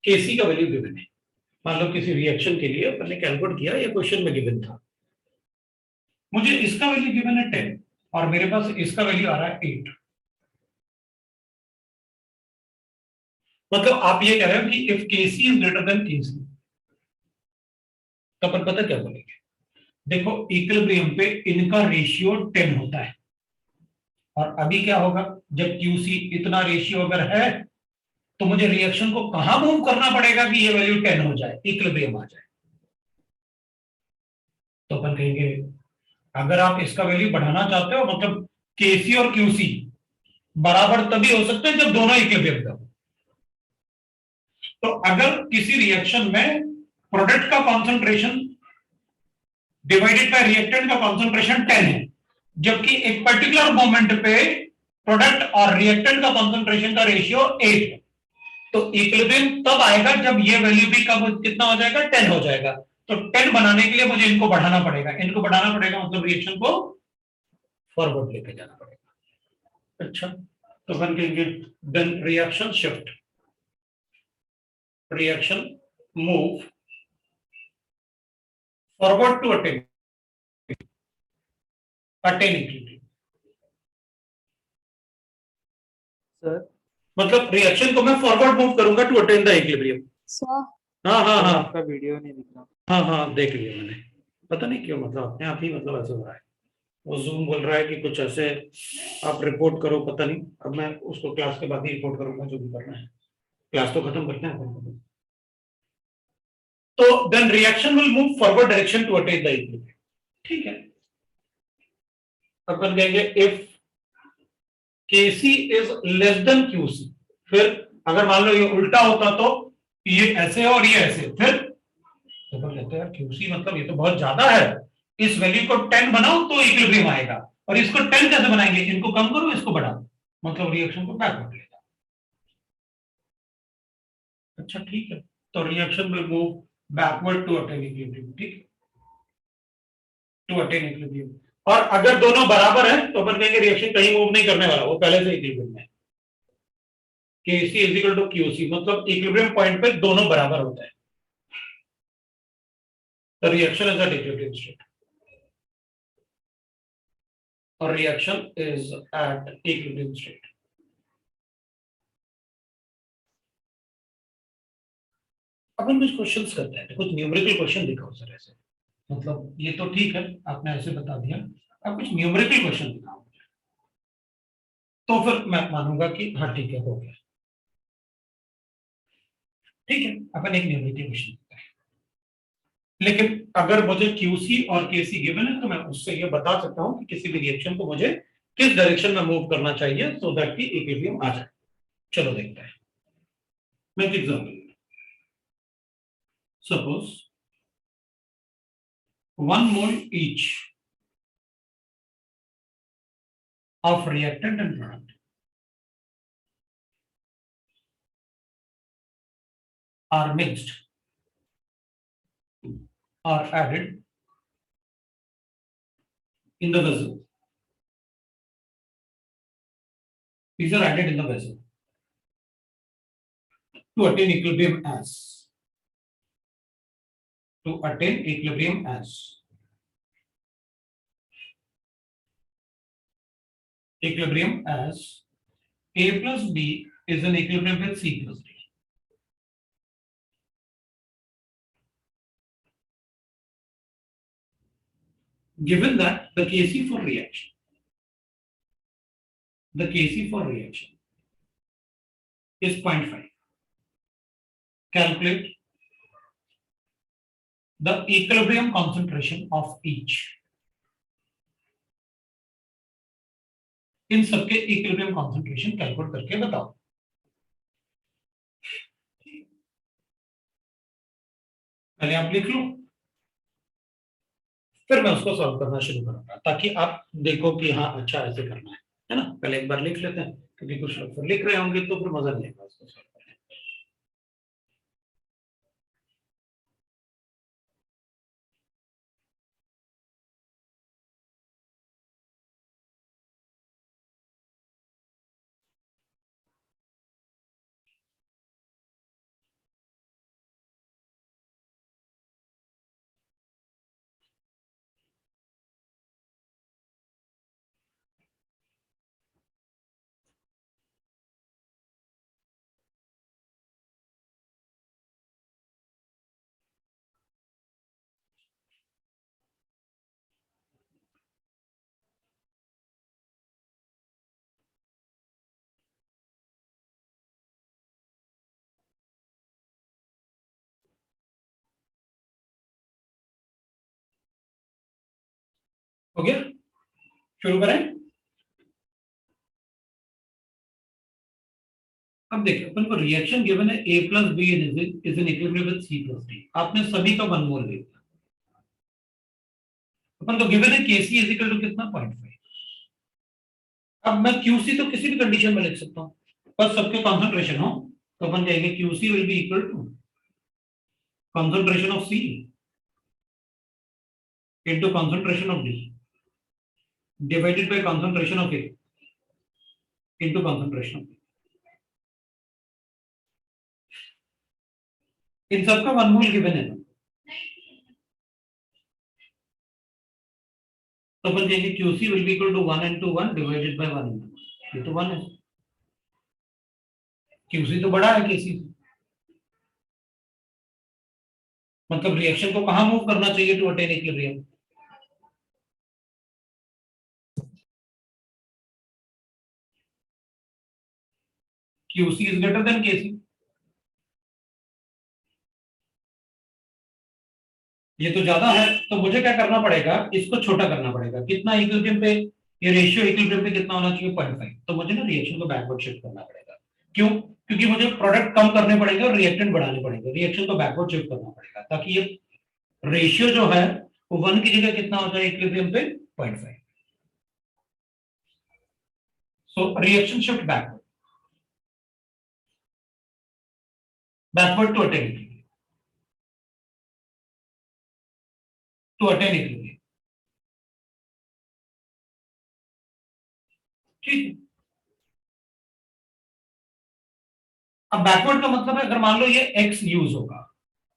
केसी का वैल्यू गिवन है, मान लो किसी रिएक्शन के लिए अपन ने कैलकुलेट किया, ये क्वेश्चन में गिवन था, मुझे इसका वैल्यू गिवन है 10 और मेरे पास इसका वैल्यू आ रहा है 8। मतलब आप ये कह रहे हो कि if KC is greater than KC तो अपन पता क्या बोलेंगे, देखो इक्विलिब्रियम पे इनका रेशियो 10 होता है, और अभी क्या होगा जब क्यूसी इतना रेशियो अगर है तो मुझे रिएक्शन को कहां मूव करना पड़ेगा कि ये वैल्यू 10 हो जाए, इक्विलिब्रियम आ जाए। तो अपन कहेंगे अगर आप इसका वैल्यू बढ़ाना चाहते हो, मतलब केसी और क्यूसी बराबर तभी हो सकते हैं जब दोनों इक्विलिब्रियम पे हो। तो अगर किसी रिएक्शन में प्रोडक्ट का कॉन्सेंट्रेशन डिवाइडेड बाय रिएक्टेंट का कॉन्सेंट्रेशन 10 है, जबकि एक पर्टिकुलर मोमेंट पे प्रोडक्ट और रिएक्टेंट का कॉन्सेंट्रेशन का रेशियो 8 है, तो इक्विलिब्रियम तब आएगा जब ये वैल्यू भी कब कितना हो जाएगा, 10 हो जाएगा। तो 10 बनाने के लिए मुझे इनको बढ़ाना पड़ेगा, इनको बढ़ाना पड़ेगा, मतलब रिएक्शन को फॉरवर्ड लेके जाना पड़ेगा। अच्छा, तो बन कहेंगे then reaction shift, reaction move forward to attain equilibrium. Sir मतलब रिएक्शन को मैं फॉरवर्ड मूव करूंगा to attain the equilibrium. Sir हाँ हाँ हाँ आपका वीडियो नहीं दिख रहा। हाँ हाँ, देख लिया मैंने, पता नहीं क्यों, मतलब अपने आप ही मतलब ऐसे हो रहा है। वो जूम बोल रहा है कि कुछ ऐसे आप रिपोर्ट करो, पता नहीं। अब मैं उसको क्लास के बाद ही रिपोर्ट करूंगा, जो भी करना है, क्लास तो खत्म करते हैं। तो then reaction will move forward direction to attain the equilibrium. ठीक है, अपन कहेंगे if Kc is less than Qc, फिर अगर मान लो ये उल्टा होता तो ये ऐसे और ये ऐसे, फिर तो अपन कहते हैं Qc मतलब ये तो बहुत ज्यादा है, इस वैल्यू को 10 बनाओ तो इक्विलिब्रियम आएगा, और इसको 10 कैसे बनाएंगे, इनको कम करो इसको बढ़ाओ, मतलब रिएक्शन को बैकवर्ड लेगा। अच्छा ठीक है, तो reaction will move backward to attain equilibrium. ठीक है, टू अटेन इक्विलिब्रियम। और अगर दोनों बराबर हैं तो अपन कहेंगे रिएक्शन कहीं मूव नहीं करने वाला, वो पहले से इक्विलिब्रियम में है। Kc is equal to Qc, मतलब इक्विलिब्रियम पॉइंट पे दोनों बराबर होता है। The reaction is at equilibrium state. Or reaction is at equilibrium state. अपन कुछ क्वेश्चंस करते हैं, कुछ न्यूमेरिकल क्वेश्चन दिखाओ सर ऐसे, मतलब ये तो ठीक है आपने ऐसे बता दिया, अब कुछ न्यूमेरिकल क्वेश्चन दिखाओ, तो फिर मैं मानूंगा कि हाँ ठीक है, हो गया। ठीक है, अपन एक न्यूमेरिकल क्वेश्चन करते हैं, लेकिन अगर मुझे क्यूसी और केसी गिवन है तो मैं उससे ये बता सकता हूं कि किसी भी रिएक्शन को मुझे किस डायरेक्शन में मूव करना चाहिए सो दैट की इक्विलिब्रियम आ जाए। चलो देखते हैं, मैं एक example, suppose 1 mole each of reactant and product are mixed or added in the vessel. These are added in the vessel to attain equilibrium as equilibrium as A plus B is in equilibrium with C plus D. Given that the Kc for reaction is 0.5, calculate the equilibrium concentration of each. इन सबके equilibrium concentration calculate करके बताओ। पहले आप लिख लो, फिर मैं उसको solve करना शुरू करूंगा, ताकि आप देखो कि हाँ अच्छा ऐसे करना है ना। पहले एक बार लिख लेते हैं, क्योंकि कुछ लोग फिर लिख रहे होंगे तो फिर मजा नहीं आएगा उसको solve करने में। हो गया, शुरू करें। अब देखिए अपन को रिएक्शन गिवन है a plus B is in equilibrium with c plus d। आपने सभी का 1 मोल ले लिया। अपन को गिवन है Kc इज इक्वल टू कितना 0.5। अब मैं QC तो किसी भी कंडीशन में लिख सकता हूं, बस सबके कंसंट्रेशन हो तो अपन कहेंगे QC will be equal to concentration of C into concentration of D divided by concentration of A into concentration of B। इन सबका 1 मोल गिवन है तो अपन कहेंगे QC will be equal to 1 into 1 divided by 1 into 1। ये तो 1 है, QC तो बड़ा है KC से, मतलब रिएक्शन को कहां मूव करना चाहिए to attain equilibrium. QC is greater than KC। ये तो ज्यादा है तो मुझे क्या करना पड़ेगा, इसको छोटा करना पड़ेगा। कितना इक्विलिब्रियम पे, ये रेशियो इक्विलिब्रियम पे कितना होना चाहिए 0.5। तो मुझे ना रिएक्शन को बैकवर्ड शिफ्ट करना पड़ेगा। क्यों? क्योंकि मुझे प्रोडक्ट कम करने पड़ेंगे और रिएक्टेंट बढ़ाने पड़ेंगे। रिएक्शन को बैकवर्ड शिफ्ट करना पड़ेगा ताकि ये रेशियो जो है वो 1 की जगह कितना हो जाए इक्विलिब्रियम पे 0.5। So reaction shift backward to attain equilibrium. ठीक है, अब बैकवर्ड का मतलब है अगर मान लो ये x यूज होगा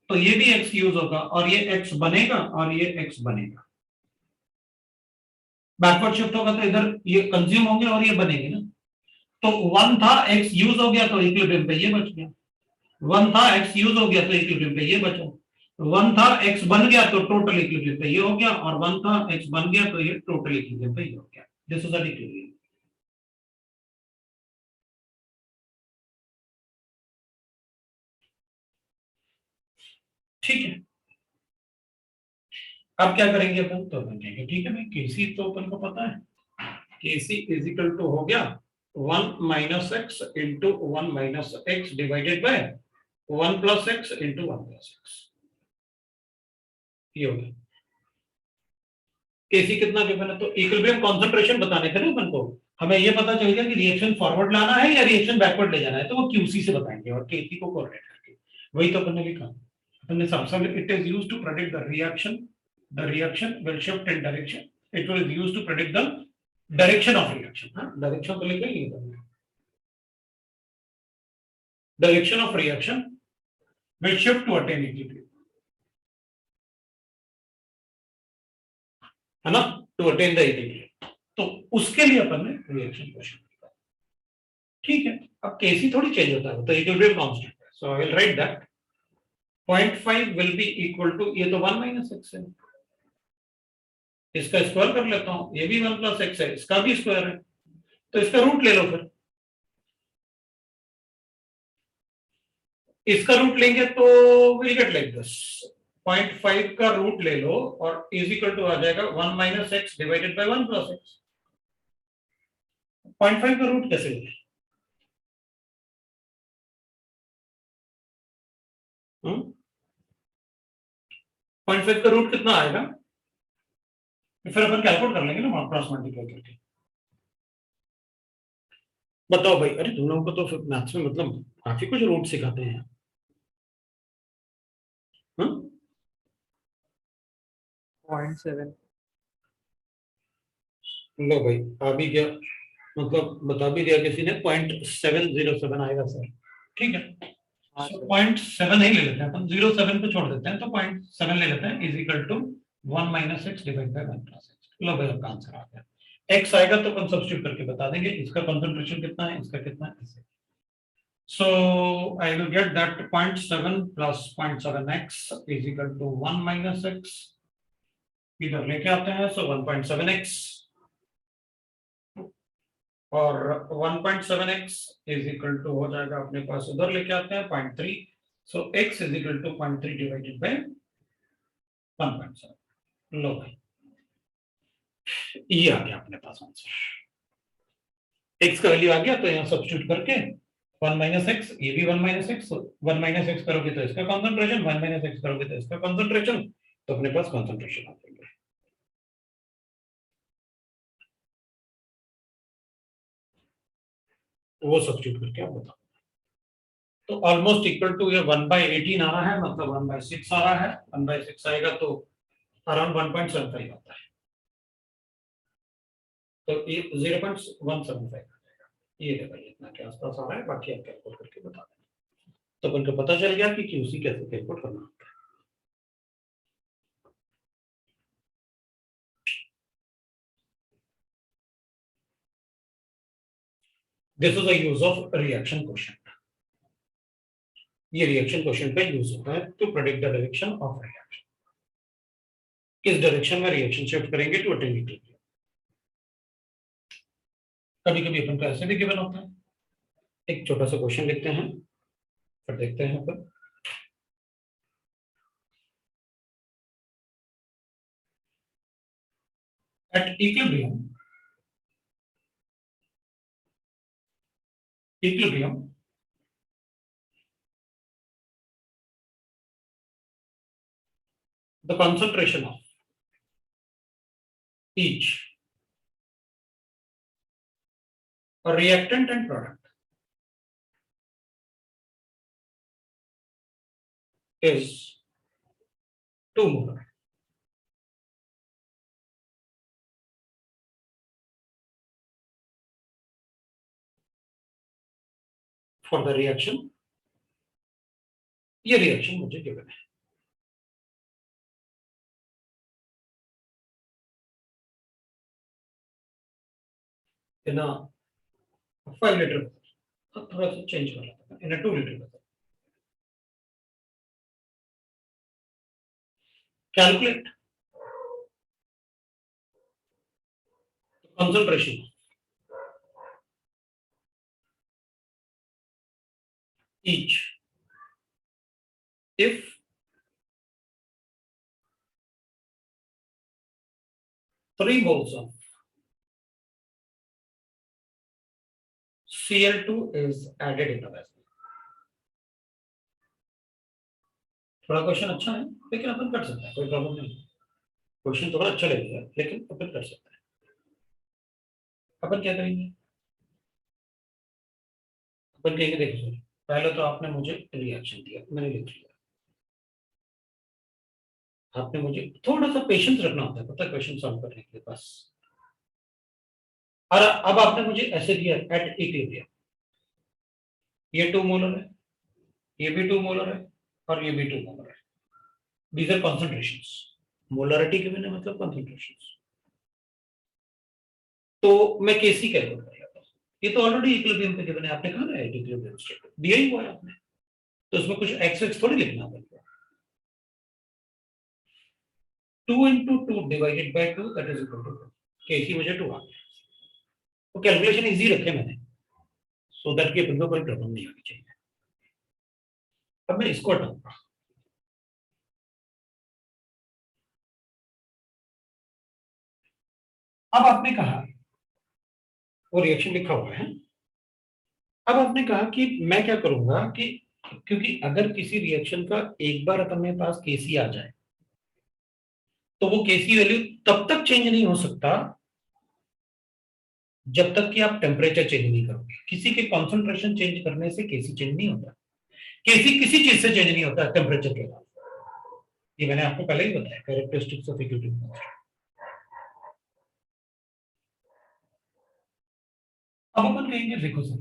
तो ये भी x यूज होगा और ये x बनेगा और ये x बनेगा। बैकवर्ड शिफ्ट होगा तो इधर ये कंज्यूम होंगे और ये बनेंगे ना। तो 1 था x यूज हो गया तो इक्विलिब्रियम पे ये बच गया, 1 था x यूज हो गया तो इक्विलिब्रियम पे ये बचा, 1 था x बन गया तो टोटल इक्विलिब्रियम पे ये हो गया, और 1 था x बन गया तो ये टोटल इक्विलिब्रियम पे ये हो गया। This is the equilibrium. ठीक है, अब क्या करेंगे अपन, तो अपन कहेंगे ठीक है भाई केसी तो अपन को पता है, केसी इज इक्वल टू हो गया 1 minus x into 1 minus x divided by 1 plus x into 1 plus x. ये हो गया केसी कितना गिवन है। तो इक्विलिब्रियम कॉन्सेंट्रेशन बताने थे ना अपन को, हमें ये पता चल गया कि रिएक्शन फॉरवर्ड लाना है या रिएक्शन बैकवर्ड ले जाना है, तो वो क्यूसी से बताएंगे और केसी को कोरिलेट करके। वही तो अपन ने लिखा, अपन ने साफ साफ it is used to predict the reaction will shift in direction, it will be used to predict the direction of reaction। Direction तो लिखा ही है, direction of reaction will shift to attain equilibrium, है ना, to attain the equilibrium। तो उसके लिए अपन ने reaction को शिफ्ट किया। ठीक है, अब केसी थोड़ी चेंज होता है, तो इक्विलिब्रियम कांस्टेंट है, so I will write that 0.5 will be equal to, ये तो 1 माइनस एक्स है, इसका स्क्वायर कर लेता हूं, ये भी 1 प्लस एक्स है, इसका भी स्क्वायर है, तो इसका रूट ले लो। फिर इसका रूट लेंगे तो विल गेट लाइक दिस, 0.5 का रूट ले लो और इज इक्वल टू आ जाएगा 1 minus x divided by 1 plus x. 0.5 का रूट कैसे ले, 0.5 का रूट कितना आएगा, फिर अपन कैलकुलेट कर लेंगे ना क्रॉस मल्टीप्लाई करके। बताओ भाई, अरे तुम लोगों को तो फिर मैथ्स में मतलब काफी कुछ रूट सिखाते हैं। 0.7। लो भाई आ भी गया, मतलब बता भी दिया किसी ने, 0.707 आएगा सर। ठीक है, 0.7 ही ले लेते हैं अपन, 0.7 पे छोड़ देते हैं, तो 0.7 ले लेते हैं, is equal to 1 minus X divide by 1 plus X. लो भाई आपका आंसर आ गया, एक्स आएगा तो अपन सब्स्टिट्यूट करके बता देंगे इसका कंसंट्रेशन कितना है, इसका कितना है। So I will get that 0.7 plus 0.7x is equal to 1 minus X, इधर लेके आते हैं, सो 1.7x और 1.7x इज इक्वल टू हो जाएगा अपने पास, उधर लेके आते हैं 0.3, so x is equal to 0.3 divided by 1.7। लो भाई ये आ गया अपने पास आंसर। एक्स का वैल्यू आ गया तो यहाँ सब्स्टिट्यूट करके 1 माइनस एक्स, ये भी 1 माइनस एक्स, 1 माइनस एक्स करोगे तो इसका कॉन्सेंट्रेशन, 1 माइनस एक्स करोगे तो इसका कॉन्सेंट्रेशन, तो अपने पास कॉन्सेंट्रेशन आ जाएगा। वो सब्स्टिट्यूट करके आप बताओ। तो ऑलमोस्ट इक्वल टू ये 1/18 आ रहा है, मतलब 1/6 आ रहा है। 1/6 आएगा तो अराउंड 1.75 आता है, तो ये 0.175 आ जाएगा। ये देखा इतना के आसपास आ रहा है, बाकी आप कैलकुलेट करके बता दें। तो अपन को पता चल गया कि क्यूसी कैसे कैलकुलेट करना होता है। This is the use of reaction question. ये रिएक्शन क्वेश्चन का यूज होता है to predict the direction of reaction, किस डायरेक्शन में रिएक्शन शिफ्ट करेंगे टू अटेन इक्विलिब्रियम। कभी कभी अपन को ऐसे भी गिवन होता है। एक छोटा सा क्वेश्चन लिखते हैं, फिर देखते हैं अपन। At equilibrium the concentration of each a reactant and product is 2 molar. For the reaction, ये रिएक्शन मुझे गिवन है। इन 5 लीटर, थोड़ा सा चेंज कर लेते हैं, इन 2 litre. Calculate concentration each if 3 moles of Cl2 is added in the vessel। थोड़ा question अच्छा है, लेकिन अपन कर सकते हैं, कोई प्रॉब्लम नहीं। क्वेश्चन थोड़ा अच्छा लगेगा, लेकिन अपन कर सकते हैं। अपन क्या करेंगे, अपन कहेंगे देखो सर, पहले तो आपने मुझे रिएक्शन दिया, मैंने लिख लिया। आपने मुझे थोड़ा सा पेशेंस रखना होता है, पता है, क्वेश्चन सॉल्व करने के लिए बस। और अब आपने मुझे ऐसे दिया एट इक्विलिब्रियम, ये 2 मोलर है, ये भी 2 मोलर है, और ये भी 2 मोलर है। These are concentrations. Molarity given है मतलब कॉन्सेंट्रेशंस। तो मैं केसी कैलकुलेट कर लेता हूं। ये तो ऑलरेडी इक्विलिब्रियम पे गिवन है, आपने कहा ना इक्विलिब्रियम स्टेट दिया ही हुआ है आपने, तो उसमें कुछ एक्स एक्स थोड़ी लिखना पड़ेगा। 2 into 2 divided by 2 that is equal to 2। केसी मुझे 2 आ गया, तो कैलकुलेशन इजी रखे मैंने, सो दैट कि अपन को कोई प्रॉब्लम नहीं होनी चाहिए। अब मैं इसको हटाऊंगा। अब आपने कहा, वो रिएक्शन लिखा हुआ है। अब आपने कहा कि मैं क्या करूंगा कि क्योंकि अगर किसी रिएक्शन का एक बार अपने पास केसी आ जाए, तो वो केसी वैल्यू तब तक चेंज नहीं हो सकता जब तक कि आप टेम्परेचर चेंज नहीं करोगे। किसी के कॉन्सेंट्रेशन चेंज करने से केसी चेंज नहीं होता। केसी किसी चीज से चेंज नहीं होता टेम्परेचर के अलावा। ये मैंने आपको पहले ही बताया, कैरेक्टरिस्टिक्स ऑफ इक्विलिब्रियम। अब अपन कहेंगे देखो सर,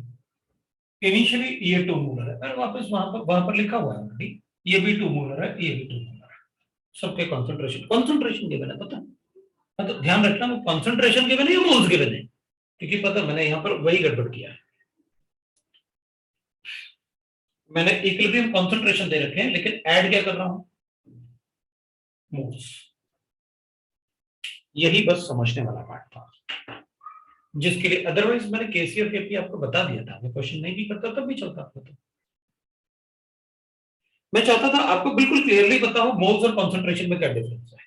इनिशियली ये 2 मोलर है, और वापस वहां पर लिखा हुआ है ऑलरेडी, ये भी 2 मोलर है, ये भी 2 मोलर है। सबके कॉन्सेंट्रेशन गिवन है, पता है, तो ध्यान रखना वो कॉन्सेंट्रेशन गिवन है या मोल्स गिवन है, क्योंकि पता मैंने यहाँ पर वही गड़बड़ किया है। मैंने इक्विलिब्रियम कॉन्सेंट्रेशन दे रखे हैं, लेकिन ऐड क्या कर रहा हूं, मोल्स। यही बस समझने वाला पार्ट था, जिसके लिए अदरवाइज मैंने केसी और केपी आपको बता दिया था। मैं क्वेश्चन नहीं भी करता तब भी चलता आपको। तो मैं चाहता था आपको बिल्कुल क्लियरली बताऊं मोल्स और कॉन्सेंट्रेशन में क्या डिफरेंस है।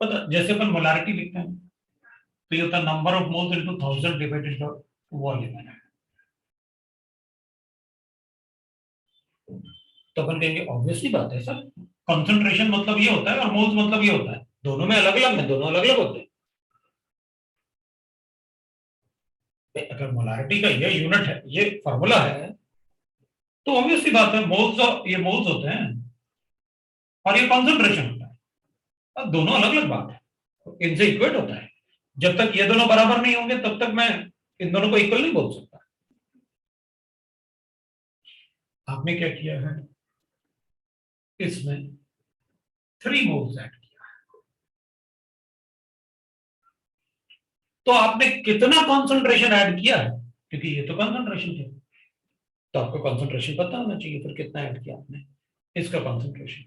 पता जैसे अपन मोलारिटी लिखते हैं तो ये होता है number of moles into 1000 divided by volume. तो अपन कहेंगे ऑब्वियसली बात है सर, कंसंट्रेशन मतलब ये होता है और मोल्स मतलब ये होता है, दोनों में अलग अलग है, दोनों अलग अलग होते हैं। अगर मोलारिटी का ये यूनिट है, ये फार्मूला है, तो ऑब्वियसली बात है मोल्स और ये मोल्स होते हैं और ये कंसंट्रेशन होता है, अब दोनों अलग अलग बात है, इनसे इक्वेट होता है। जब तक ये दोनों बराबर नहीं होंगे तब तक मैं इन दोनों को इक्वल नहीं बोल सकता। आपने क्या किया है, इसमें 3 मोल्स ऐड किया, तो आपने कितना कंसंट्रेशन ऐड किया है, क्योंकि ये तो कंसंट्रेशन थे, तो आपको कंसंट्रेशन पता होना चाहिए, फिर कितना ऐड किया आपने इसका कंसंट्रेशन।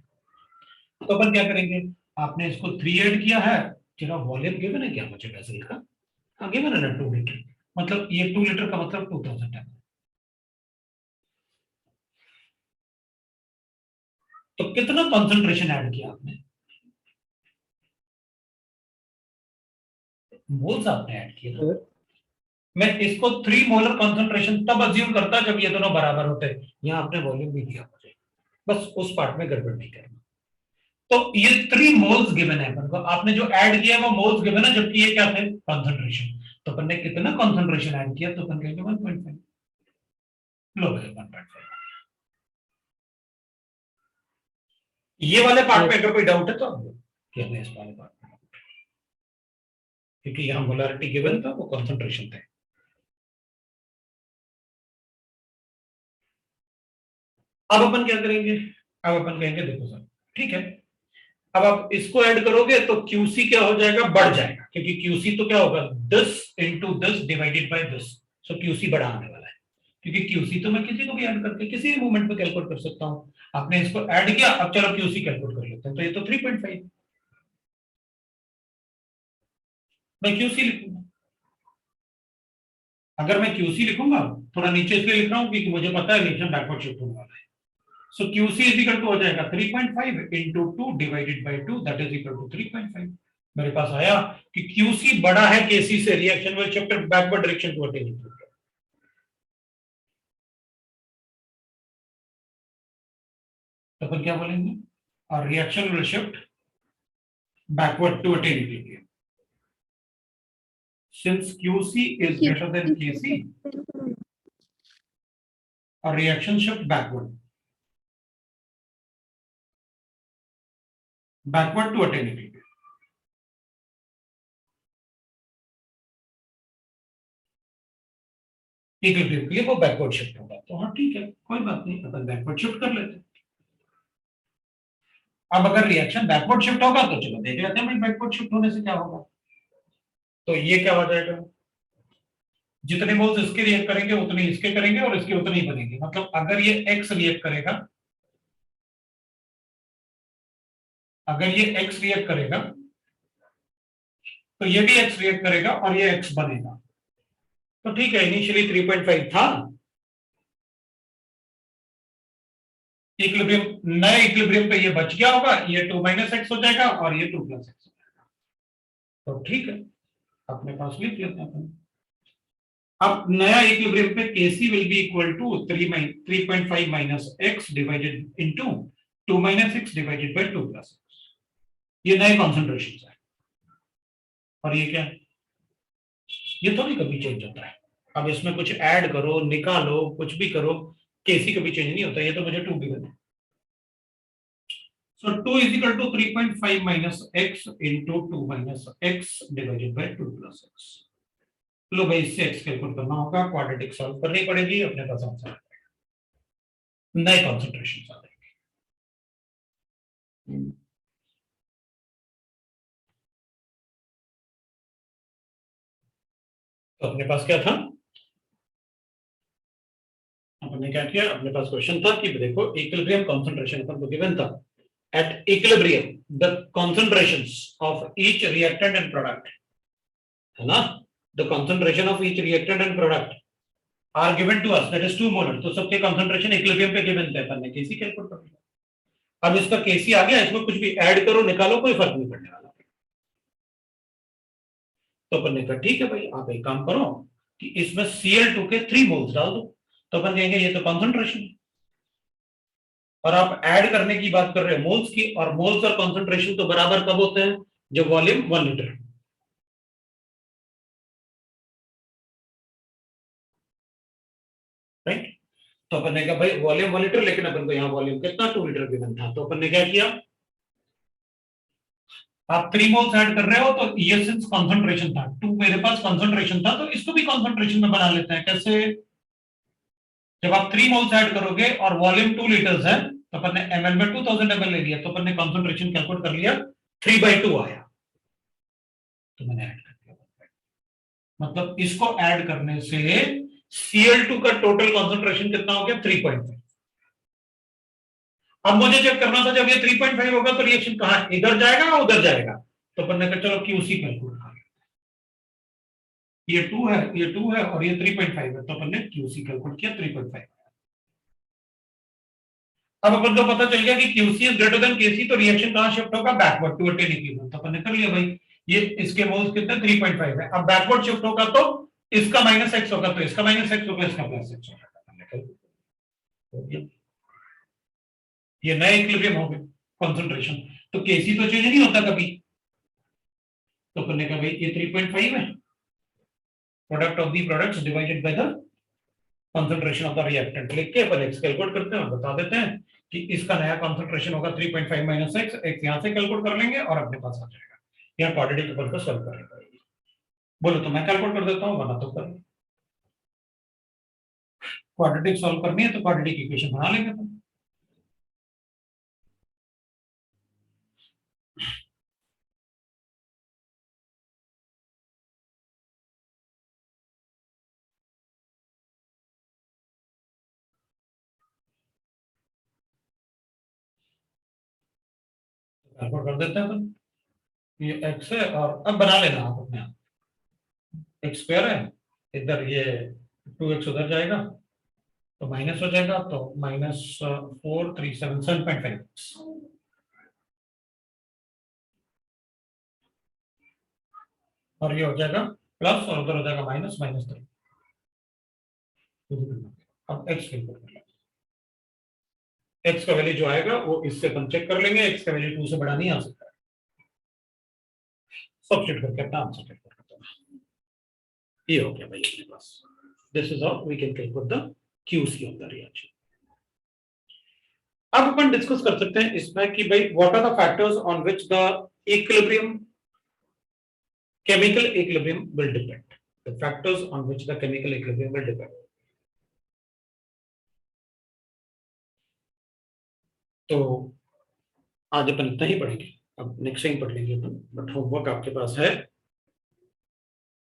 तो अपन क्या करेंगे, आपने इसको 3 ऐड किया है, जरा वॉल्यूम गिवन है क्या मुझे वैसे का, हाँ गिवन है ना 2 लीटर, मतलब ये 2 लीटर का मतलब 2000 है। तो कितना कंसंट्रेशन ऐड किया आपने, मोल्स आपने ऐड किया। मैं इसको 3 मोलर कंसंट्रेशन तब अज्यूम करता जब ये दोनों बराबर होते, यहाँ आपने वॉल्यूम भी दिया मुझे, बस उस पार्ट में गड़बड़ नहीं करना। तो ये 3 मोल्स गिवन है अपन को, आपने जो ऐड किया वो मोल्स गिवन है, जबकि ये क्या थे कंसंट्रेशन। तो अपन ने कितना कंसंट्रेशन ऐड किया, तो अपन कहेंगे 1.5। लो भाई 1.5। ये वाले पार्ट में अगर कोई डाउट है तो आप कि हमें इस वाले पार्ट में, क्योंकि यहाँ मोलारिटी गिवन था, वो कंसंट्रेशन थे। अब अपन क्या करेंगे, अब अपन कहेंगे देखो सर ठीक है, अब आप इसको ऐड करोगे तो QC क्या हो जाएगा, बढ़ जाएगा, क्योंकि QC तो क्या होगा 10 into 10 divided by 10, so QC बड़ा आने वाला है, क्योंकि QC तो मैं किसी को भी ऐड करके किसी भी मोमेंट पे कैलकुलेट कर सकता हूं। आपने इसको ऐड किया, अब चलो QC कैलकुलेट कर लेते हैं, तो ये तो 3.5, मैं QC लिखूंगा। अगर मैं QC लिखूंगा, थोड़ा नीचे इसलिए लिख रहा हूं क्योंकि मुझे पता है रिएक्शन बैकवर्ड शिफ्ट होने वाला है। So QC is equal to हो जाएगा 3.5 into 2 divided by 2, that is equal to 3.5। मेरे पास आया कि QC बड़ा है KC से, reaction will shift backward direction to attain equilibrium. तो अपन क्या बोलेंगे, और reaction will shift backward to attain equilibrium. Since QC is greater than KC, a reaction shift backward to attain equilibrium. Equilibrium के लिए वो बैकवर्ड शिफ्ट होगा, तो हाँ ठीक है कोई बात नहीं, अपन बैकवर्ड शिफ्ट कर लेते हैं। अब अगर रिएक्शन बैकवर्ड शिफ्ट होगा तो चलो देख लेते हैं भाई बैकवर्ड शिफ्ट होने से क्या होगा। तो ये क्या हो जाएगा, जितने मोल्स इसके रिएक्ट करेंगे उतने इसके करेंगे और इसके उतने ही बनेंगे, मतलब अगर ये X रिएक्ट करेगा, अगर ये X रिएक्ट करेगा तो ये भी X रिएक्ट करेगा और ये X बनेगा। तो ठीक है, इनिशियली 3.5 था, इक्विलिब्रियम नए इक्विलिब्रियम पे ये बच गया होगा, ये 2 - x हो जाएगा और ये 2 + x हो जाएगा। तो ठीक है, अपने पास लिख लेते हैं अपन। अब नया इक्विलिब्रियम पे KC will be equal to 3.5 minus x divided into 2 - x divided by 2 + x। ये नए कॉन्सेंट्रेशन है, और ये क्या है, ये थोड़ी कभी चेंज होता है। अब इसमें कुछ ऐड करो निकालो कुछ भी करो, KC कभी चेंज नहीं होता, ये तो मुझे 2 गिवन है। So 2 is equal to 3.5 minus x into 2 minus x divided by 2 plus x। लो भाई इससे x कैलकुलेट करना होगा, क्वाड्रेटिक सॉल्व करनी पड़ेगी, अपने पास आंसर आएगा, नए कॉन्सेंट्रेशन आ जाएंगे। तो अपने पास क्या था, अपने क्या किया, अपने पास क्वेश्चन था कि देखो इक्विलिब्रियम कॉन्सेंट्रेशन अपन को गिवन था, at equilibrium the concentrations of each reactant and product, है ना, the concentration of each reactant and product are given to us, that is 2 molar। तो सबके concentration इक्विलिब्रियम पे गिवन थे, अपन ने KC कैलकुलेट कर लिया। अब इसका KC आ गया, इसमें कुछ भी ऐड करो निकालो कोई फर्क नहीं पड़ने वाला। तो अपन ने कहा ठीक है भाई, आप एक काम करो कि इसमें Cl2 के 3 मोल्स डाल दो। तो अपन कहेंगे ये तो कॉन्सेंट्रेशन है, और आप ऐड करने की बात कर रहे हो मोल्स की, और मोल्स और कॉन्सेंट्रेशन तो बराबर कब होते हैं, जब वॉल्यूम 1 लीटर। राइट। तो अपन ने कहा भाई वॉल्यूम 1 लीटर, लेकिन अपन को यहाँ वॉल्यूम कितना 2 लीटर गिवन था, तो अपन ने क्या किया, आप 3 मोल्स ऐड कर रहे हो तो ये सिंस कॉन्सेंट्रेशन था 2, मेरे पास कॉन्सेंट्रेशन था, तो इसको भी कॉन्सेंट्रेशन में बना लेते हैं। कैसे, जब आप 3 मोल्स ऐड करोगे और वॉल्यूम 2 लीटर्स है, तो अपन ने ml में 2000 ml ले लिया, तो अपन ने कॉन्सेंट्रेशन कैलकुलेट कर लिया, 3/2 आया, तो मैंने ऐड कर दिया। मतलब इसको ऐड करने से Cl2 का टोटल कॉन्सेंट्रेशन कितना हो गया, 3.5। अब मुझे चेक करना था जब ये 3.5 होगा तो रिएक्शन कहां, इधर जाएगा या उधर जाएगा, तो अपन ने कहा चलो QC कैलकुलेट कर, ये 2 है, ये 2 है और ये 3.5 है, तो अपन ने QC कैलकुलेट किया 3.5। अब अपन को पता चल गया कि QC is greater then KC, तो रिएक्शन कहां शिफ्ट होगा, बैकवर्ड टू अटेन इक्विलिब्रियम। तो अपन ने कर लिया भाई, ये इसके मोल्स कितने 3.5 है, अब बैकवर्ड शिफ्ट होगा तो इसका -x होगा, तो इसका -x होगा, इसका +x होगा। ये नए इक्विलिब्रियम हो गए कंसंट्रेशन, तो Kc तो चेंज नहीं होता कभी, तो अपन ने कहा भाई ये 3.5 है, product of the products divided by the concentration of the reactant, लिख के अपन x कैलकुलेट करते हैं और बता देते हैं कि इसका नया कंसंट्रेशन होगा 3.5 माइनस x यहां से कैलकुलेट कर लेंगे और अपने पास आ जाएगा। यहाँ क्वाड्रेटिक इक्वेशन को सॉल्व करेंगे। बोलो तो मैं कैलकुलेट कर देता हूं, वरना तो कर, क्वाड्रेटिक सॉल्व करनी है तो क्वाड्रेटिक इक्वेशन बना लेंगे तो। कैलकुलेट कर देते हैं अपन, ये x है और अब बना लेना आप अपने आप, x स्क्वायर है, इधर ये 2x उधर जाएगा तो माइनस हो जाएगा, तो -4377.5, और ये हो जाएगा प्लस और उधर हो जाएगा माइनस -3। अब x कैलकुलेट कर लेंगे, x का वैल्यू जो आएगा वो इससे अपन चेक कर लेंगे, x का वैल्यू 2 से बड़ा नहीं आ सकता है, सब्स्टिट्यूट करके अपना आंसर कैलकुलेट करते हैं। ये हो गया भाई अपने पास, this is how we can calculate the QC of the reaction. अब अपन डिस्कस कर सकते हैं इसमें कि भाई what are the factors on which the equilibrium, chemical equilibrium will depend, the factors on which the chemical equilibrium will depend। तो आज अपन इतना ही पढ़ेंगे, अब नेक्स्ट टाइम पढ़ लेंगे अपन, बट होमवर्क आपके पास है।